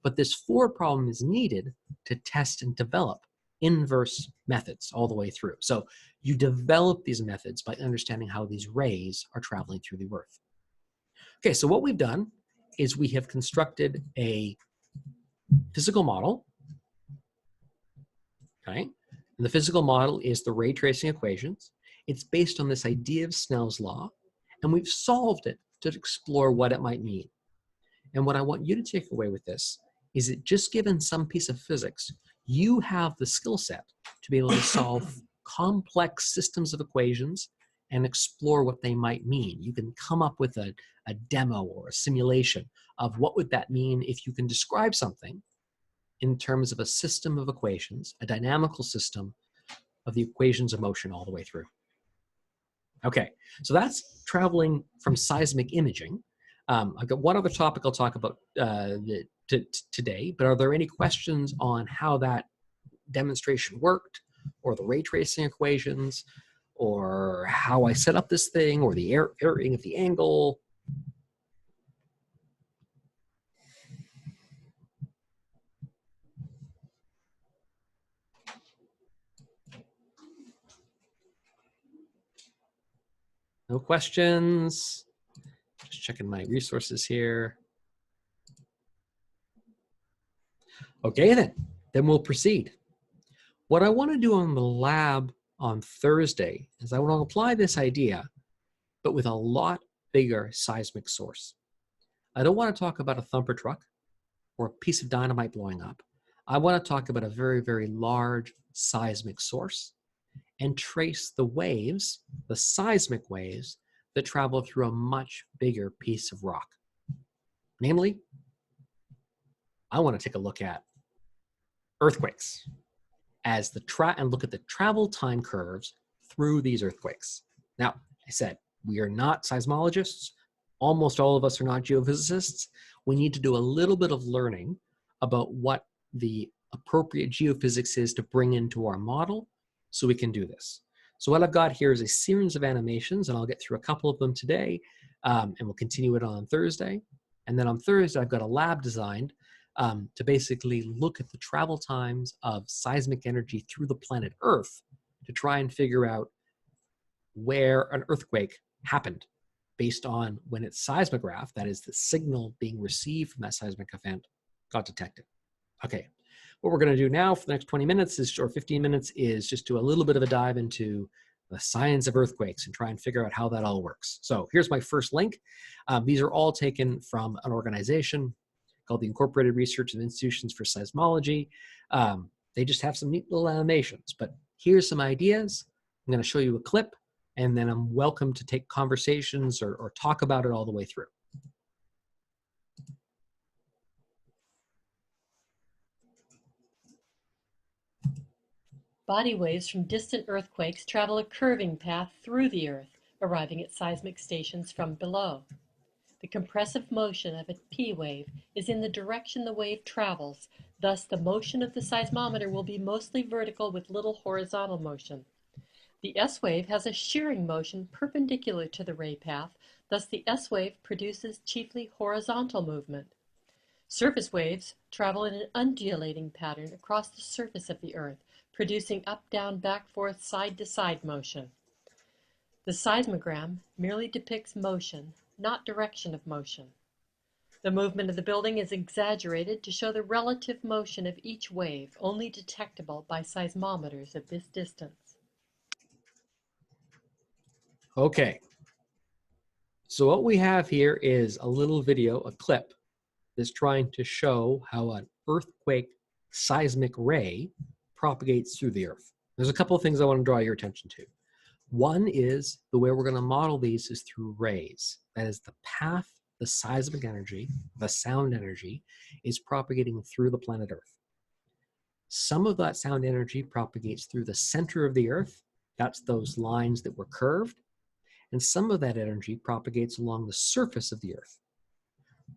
But this forward problem is needed to test and develop inverse methods all the way through. So you develop these methods by understanding how these rays are traveling through the Earth. Okay, so what we've done is we have constructed a physical model. Okay, and the physical model is the ray tracing equations. It's based on this idea of Snell's law, and we've solved it to explore what it might mean. And what I want you to take away with this is that just given some piece of physics, you have the skill set to be able to solve complex systems of equations and explore what they might mean. You can come up with a demo or a simulation of what would that mean if you can describe something in terms of a system of equations, a dynamical system of the equations of motion all the way through. Okay, so that's traveling from seismic imaging. I've got one other topic I'll talk about today, but are there any questions on how that demonstration worked, or the ray tracing equations, or how I set up this thing, or the varying of the angle? No questions? Just checking my resources here. Okay, then we'll proceed. What I want to do on the lab on Thursday is I want to apply this idea, but with a lot bigger seismic source. I don't want to talk about a thumper truck or a piece of dynamite blowing up. I want to talk about a very, very large seismic source and trace the waves, the seismic waves, that travel through a much bigger piece of rock. Namely, I want to take a look at earthquakes as and look at the travel time curves through these earthquakes. Now, I said, we are not seismologists. Almost all of us are not geophysicists. We need to do a little bit of learning about what the appropriate geophysics is to bring into our model so we can do this. So what I've got here is a series of animations, and I'll get through a couple of them today, and we'll continue it on Thursday. And then on Thursday, I've got a lab designed to basically look at the travel times of seismic energy through the planet Earth to try and figure out where an earthquake happened based on when its seismograph, that is the signal being received from that seismic event, got detected. Okay, what we're going to do now for the next 20 minutes is, or 15 minutes is just do a little bit of a dive into the science of earthquakes and try and figure out how that all works. So here's my first link. These are all taken from an organization called the Incorporated Research and Institutions for Seismology. They just have some neat little animations, but here's some ideas. I'm going to show you a clip, and then I'm welcome to take conversations or talk about it all the way through. Body waves from distant earthquakes travel a curving path through the Earth, arriving at seismic stations from below. The compressive motion of a P wave is in the direction the wave travels, thus the motion of the seismometer will be mostly vertical with little horizontal motion. The S wave has a shearing motion perpendicular to the ray path, thus the S wave produces chiefly horizontal movement. Surface waves travel in an undulating pattern across the surface of the Earth, producing up, down, back, forth, side-to-side motion. The seismogram merely depicts motion, not direction of motion. The movement of the building is exaggerated to show the relative motion of each wave, only detectable by seismometers at this distance. Okay. So what we have here is a little video, a clip, that's trying to show how an earthquake seismic ray propagates through the Earth. There's a couple of things I want to draw your attention to. One is the way we're going to model these is through rays. That is the path the seismic energy, the sound energy, is propagating through the planet Earth. Some of that sound energy propagates through the center of the Earth. That's those lines that were curved. And some of that energy propagates along the surface of the Earth.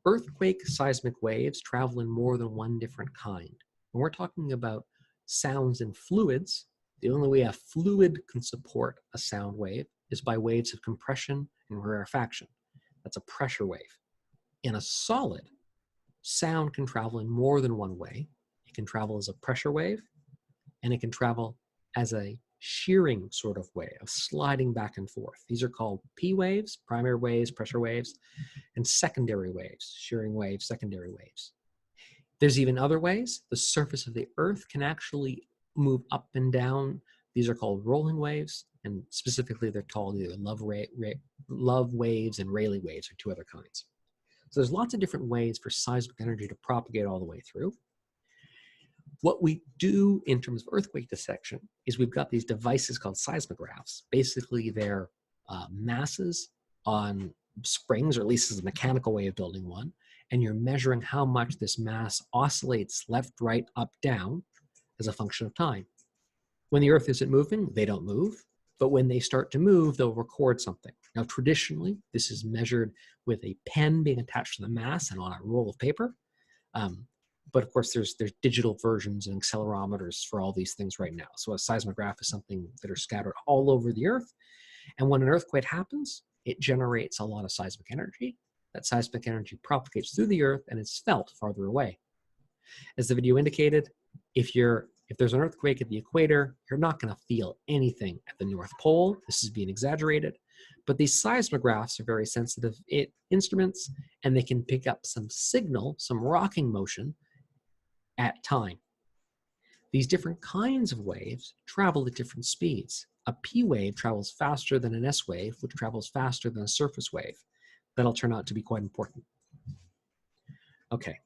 Earthquake seismic waves travel in more than one different kind. When we're talking about sounds in fluids, the only way a fluid can support a sound wave is by waves of compression and rarefaction. That's a pressure wave. In a solid, sound can travel in more than one way. It can travel as a pressure wave, and it can travel as a shearing sort of way of sliding back and forth. These are called P waves, primary waves, pressure waves, and secondary waves, shearing waves, secondary waves. There's even other ways. The surface of the Earth can actually move up and down. These are called rolling waves, and specifically they're called either love waves and Rayleigh waves are two other kinds. So there's lots of different ways for seismic energy to propagate all the way through. What we do in terms of earthquake dissection is we've got these devices called seismographs. Basically, they're masses on springs, or at least is a mechanical way of building one, and you're measuring how much this mass oscillates left, right, up, down as a function of time. When the Earth isn't moving, they don't move, but when they start to move, they'll record something. Now, traditionally, this is measured with a pen being attached to the mass and on a roll of paper. But of course, there's digital versions and accelerometers for all these things right now. So a seismograph is something that are scattered all over the Earth. And when an earthquake happens, it generates a lot of seismic energy. That seismic energy propagates through the Earth and is felt farther away. As the video indicated, if there's an earthquake at the equator, you're not going to feel anything at the North Pole. This is being exaggerated. But these seismographs are very sensitive instruments, and they can pick up some signal, some rocking motion at time. These different kinds of waves travel at different speeds. A P wave travels faster than an S wave, which travels faster than a surface wave. That'll turn out to be quite important. Okay,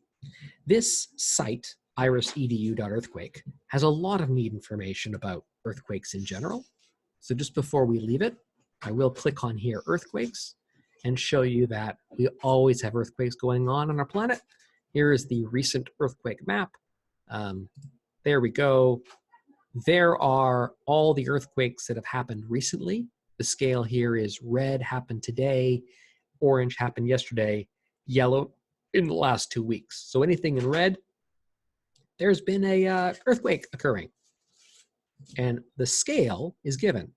this site, irisedu.earthquake, has a lot of neat information about earthquakes in general. So just before we leave it, I will click on here, earthquakes, and show you that we always have earthquakes going on our planet. Here is the recent earthquake map. There we go. There are all the earthquakes that have happened recently. The scale here is red happened today, orange happened yesterday, yellow in the last 2 weeks. So anything in red, there's been a earthquake occurring. And the scale is given.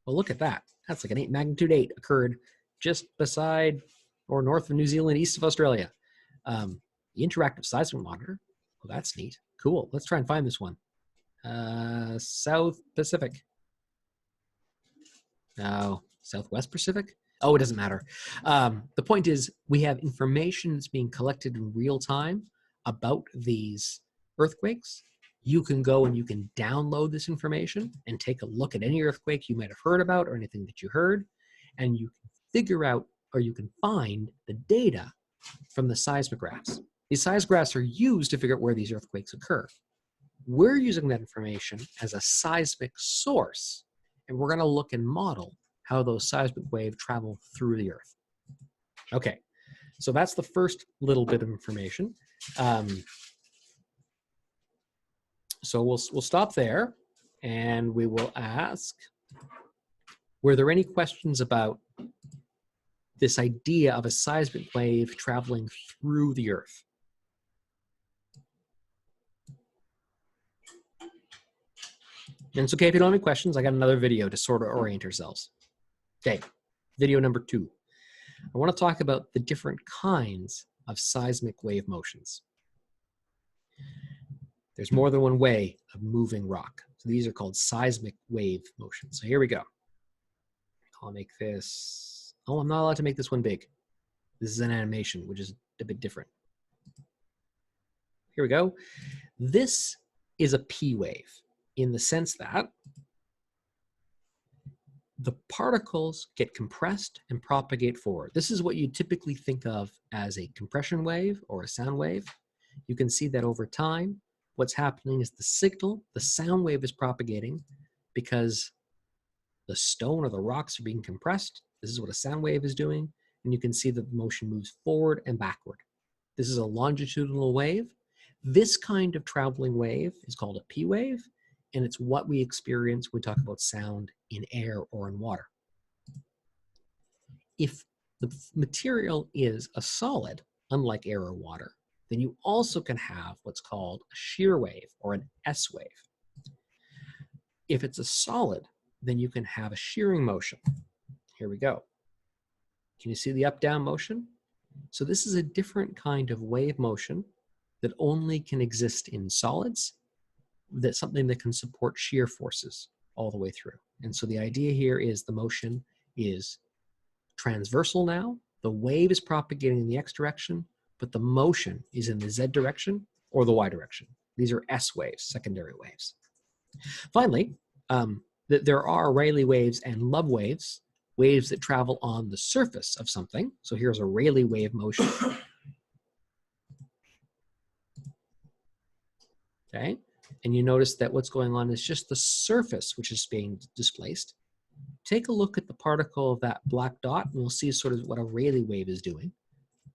Well, look at that. That's like an 8 magnitude 8 occurred just beside or north of New Zealand, east of Australia. The interactive seismic monitor. Well, that's neat. Cool. Let's try and find this one. South Pacific. No, Southwest Pacific? Oh, it doesn't matter. The point is we have information that's being collected in real time about these earthquakes. You can go and you can download this information and take a look at any earthquake you might have heard about or anything that you heard, and you can figure out or you can find the data from the seismographs. These seismographs are used to figure out where these earthquakes occur. We're using that information as a seismic source, and we're going to look and model how those seismic waves travel through the Earth. Okay, so that's the first little bit of information. So we'll stop there, and we will ask, were there any questions about this idea of a seismic wave traveling through the Earth? And it's okay if you don't have any questions. I got another video to sort of orient ourselves. Okay, video number 2. I want to talk about the different kinds of seismic wave motions. There's more than one way of moving rock. So these are called seismic wave motions. So here we go. I'll make this, oh, I'm not allowed to make this one big. This is an animation, which is a bit different. Here we go. This is a P wave in the sense that the particles get compressed and propagate forward. This is what you typically think of as a compression wave or a sound wave. You can see that over time, what's happening is the signal, the sound wave is propagating because the stone or the rocks are being compressed. This is what a sound wave is doing. And you can see that the motion moves forward and backward. This is a longitudinal wave. This kind of traveling wave is called a P wave, and it's what we experience when we talk about sound in air or in water. If the material is a solid, unlike air or water, then you also can have what's called a shear wave or an S wave. If it's a solid, then you can have a shearing motion. Here we go. Can you see the up-down motion? So this is a different kind of wave motion that only can exist in solids, that's something that can support shear forces all the way through. And so the idea here is the motion is transversal now. The wave is propagating in the X direction, but the motion is in the Z direction or the Y direction. These are S waves, secondary waves. Finally, there are Rayleigh waves and Love waves, waves that travel on the surface of something. So here's a Rayleigh wave motion. Okay, and you notice that what's going on is just the surface which is being displaced. Take a look at the particle of that black dot, and we'll see sort of what a Rayleigh wave is doing.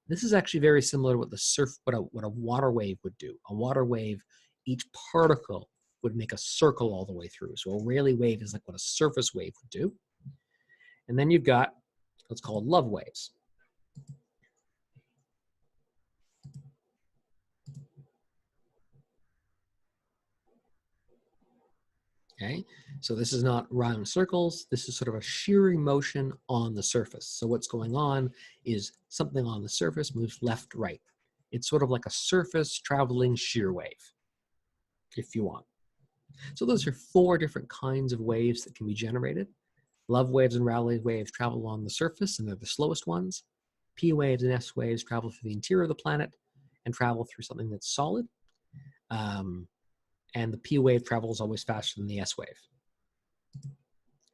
This is actually very similar to what a water wave would do. A water wave, each particle would make a circle all the way through. So a Rayleigh wave is like what a surface wave would do. And then you've got what's called Love waves. Okay, so this is not round circles. This is sort of a shearing motion on the surface. So what's going on is something on the surface moves left, right. It's sort of like a surface traveling shear wave, if you want. So those are 4 different kinds of waves that can be generated. Love waves and Rayleigh waves travel along the surface, and they're the slowest ones. P waves and S waves travel through the interior of the planet and travel through something that's solid. And the P wave travels always faster than the S wave.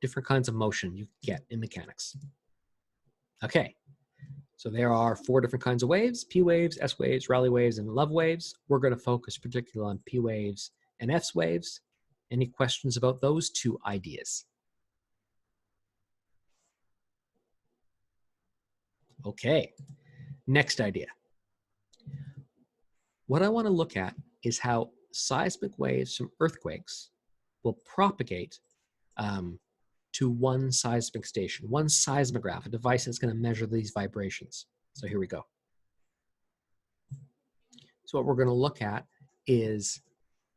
Different kinds of motion you get in mechanics. Okay, so there are 4 different kinds of waves: P waves, S waves, Rayleigh waves, and Love waves. We're going to focus particularly on P waves and S waves. Any questions about those 2 ideas? Okay, next idea. What I want to look at is how seismic waves from earthquakes will propagate to one seismic station, one seismograph, a device that's going to measure these vibrations. So here we go. So what we're going to look at is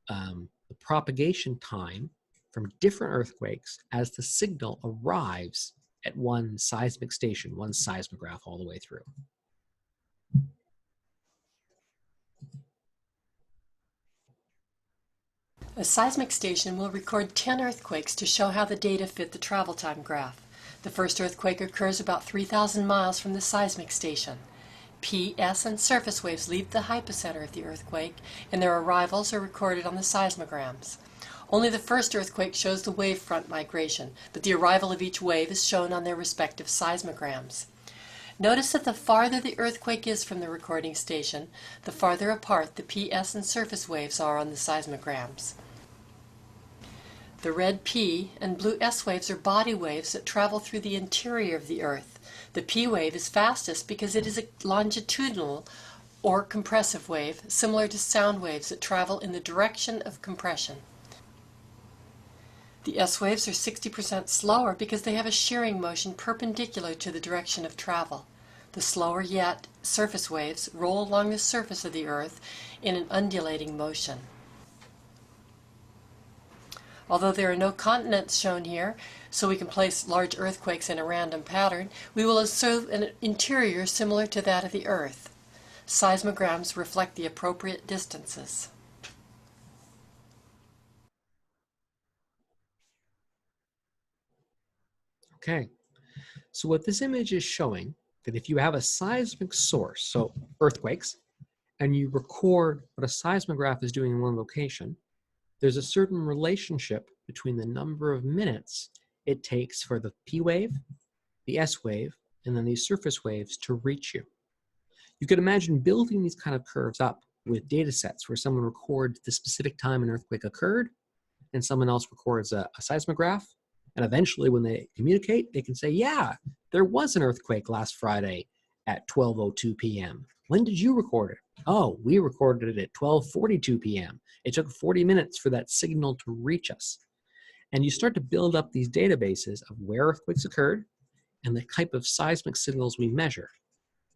the propagation time from different earthquakes as the signal arrives at one seismic station, one seismograph all the way through. A seismic station will record 10 earthquakes to show how the data fit the travel time graph. The first earthquake occurs about 3,000 miles from the seismic station. P, S, and surface waves leave the hypocenter of the earthquake, and their arrivals are recorded on the seismograms. Only the first earthquake shows the wavefront migration, but the arrival of each wave is shown on their respective seismograms. Notice that the farther the earthquake is from the recording station, the farther apart the P, S, and surface waves are on the seismograms. The red P and blue S waves are body waves that travel through the interior of the Earth. The P wave is fastest because it is a longitudinal or compressive wave, similar to sound waves that travel in the direction of compression. The S waves are 60% slower because they have a shearing motion perpendicular to the direction of travel. The slower yet surface waves roll along the surface of the Earth in an undulating motion. Although there are no continents shown here, so we can place large earthquakes in a random pattern, we will assume an interior similar to that of the Earth. Seismograms reflect the appropriate distances. Okay, so what this image is showing, that if you have a seismic source, so earthquakes, and you record what a seismograph is doing in one location, there's a certain relationship between the number of minutes it takes for the P wave, the S wave, and then these surface waves to reach you. You could imagine building these kind of curves up with data sets where someone records the specific time an earthquake occurred, and someone else records a seismograph, and eventually when they communicate, they can say, yeah, there was an earthquake last Friday at 12:02 p.m. When did you record it? Oh, we recorded it at 12:42 p.m. It took 40 minutes for that signal to reach us. And you start to build up these databases of where earthquakes occurred and the type of seismic signals we measure.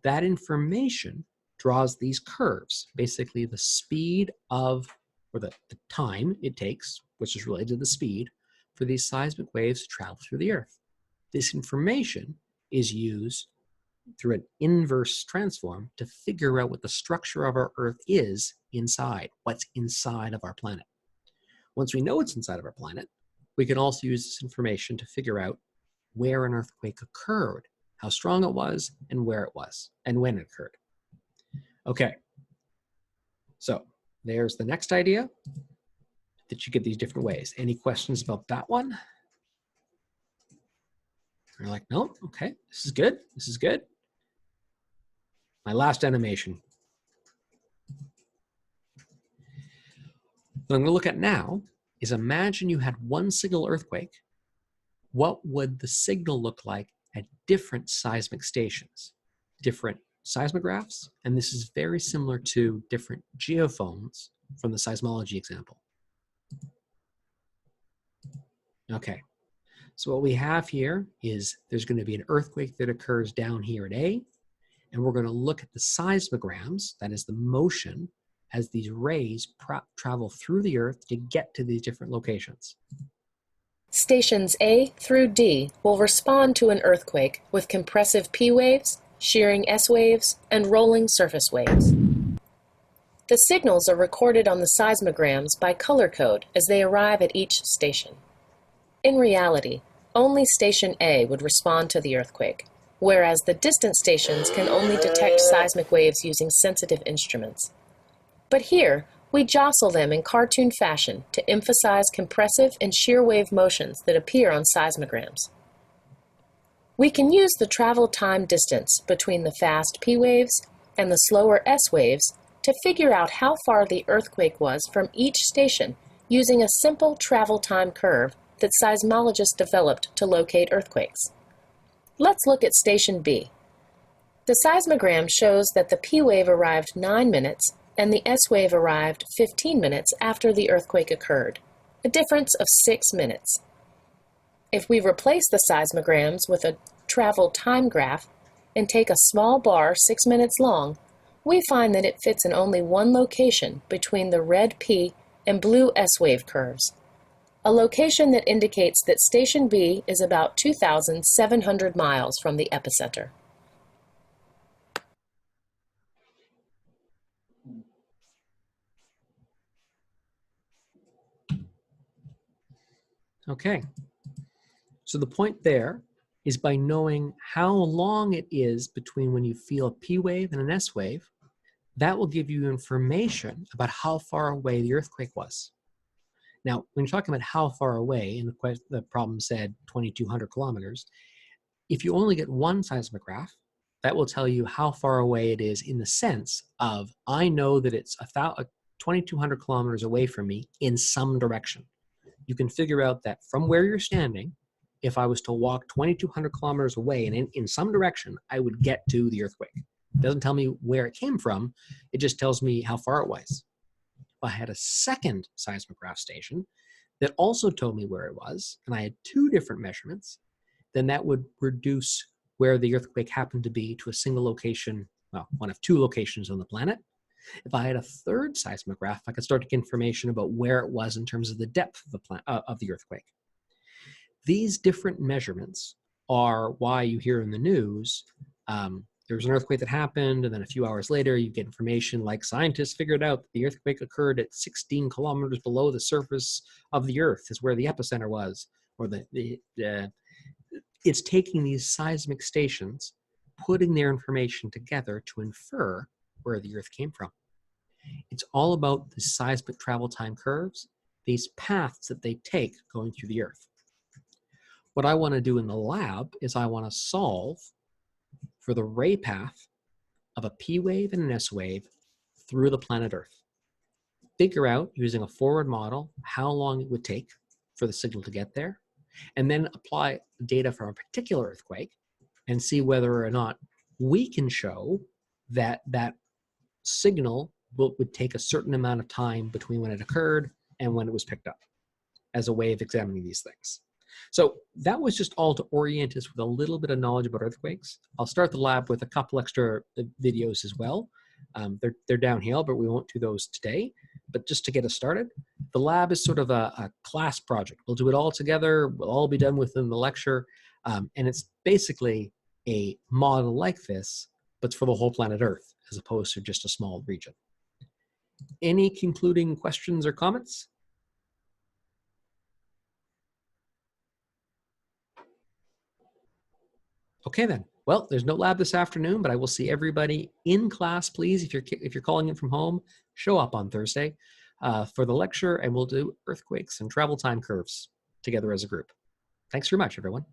That information draws these curves, basically the speed of, or the time it takes, which is related to the speed, for these seismic waves to travel through the Earth. This information is used through an inverse transform to figure out what the structure of our Earth is inside, what's inside of our planet. Once we know what's inside of our planet, we can also use this information to figure out where an earthquake occurred, how strong it was, and where it was, and when it occurred. Okay, so there's the next idea, that you get these different ways. Any questions about that one? You're like, no, okay, this is good, this is good. My last animation. What I'm going to look at now is imagine you had one single earthquake. What would the signal look like at different seismic stations, different seismographs? And this is very similar to different geophones from the seismology example. Okay, so what we have here is there's going to be an earthquake that occurs down here at A, and we're going to look at the seismograms, that is the motion, as these rays travel through the Earth to get to these different locations. Stations A through D will respond to an earthquake with compressive P waves, shearing S waves, and rolling surface waves. The signals are recorded on the seismograms by color code as they arrive at each station. In reality, only Station A would respond to the earthquake, whereas the distant stations can only detect seismic waves using sensitive instruments. But here, we jostle them in cartoon fashion to emphasize compressive and shear wave motions that appear on seismograms. We can use the travel time distance between the fast P waves and the slower S waves to figure out how far the earthquake was from each station using a simple travel time curve that seismologists developed to locate earthquakes. Let's look at Station B. The seismogram shows that the P wave arrived 9 minutes and the S wave arrived 15 minutes after the earthquake occurred, a difference of 6 minutes. If we replace the seismograms with a travel time graph and take a small bar 6 minutes long, we find that it fits in only one location between the red P and blue S wave curves, a location that indicates that Station B is about 2,700 miles from the epicenter. Okay, so the point there is by knowing how long it is between when you feel a P wave and an S wave, that will give you information about how far away the earthquake was. Now, when you're talking about how far away, and the problem said 2,200 kilometers, if you only get one seismograph, that will tell you how far away it is in the sense of, I know that it's 2,200 kilometers away from me in some direction. you can figure out that from where you're standing, if I was to walk 2,200 kilometers away and in some direction, I would get to the earthquake. It doesn't tell me where it came from. It just tells me how far it was. If I had a second seismograph station that also told me where it was, and I had two different measurements, then that would reduce where the earthquake happened to be to a single location, well, one of two locations on the planet. If I had a third seismograph, I could start to get information about where it was in terms of the depth of the earthquake. These different measurements are why you hear in the news, there was an earthquake that happened, and then a few hours later, you get information like scientists figured out that the earthquake occurred at 16 kilometers below the surface of the Earth, is where the epicenter was, or it's taking these seismic stations, putting their information together to infer where the Earth came from. It's all about the seismic travel time curves, these paths that they take going through the Earth. What I want to do in the lab is I want to solve for the ray path of a P wave and an S wave through the planet Earth. Figure out, using a forward model, how long it would take for the signal to get there, and then apply data from a particular earthquake and see whether or not we can show that that signal would take a certain amount of time between when it occurred and when it was picked up, as a way of examining these things. So that was just all to orient us with a little bit of knowledge about earthquakes. I'll start the lab with a couple extra videos as well. They're downhill, but we won't do those today. But just to get us started, the lab is sort of a class project. We'll do it all together. We'll all be done within the lecture. And it's basically a model like this, but it's for the whole planet Earth, as opposed to just a small region. Any concluding questions or comments? Okay then. Well, there's no lab this afternoon, but I will see everybody in class. Please, if you're calling in from home, show up on Thursday for the lecture, and we'll do earthquakes and travel time curves together as a group. Thanks very much, everyone.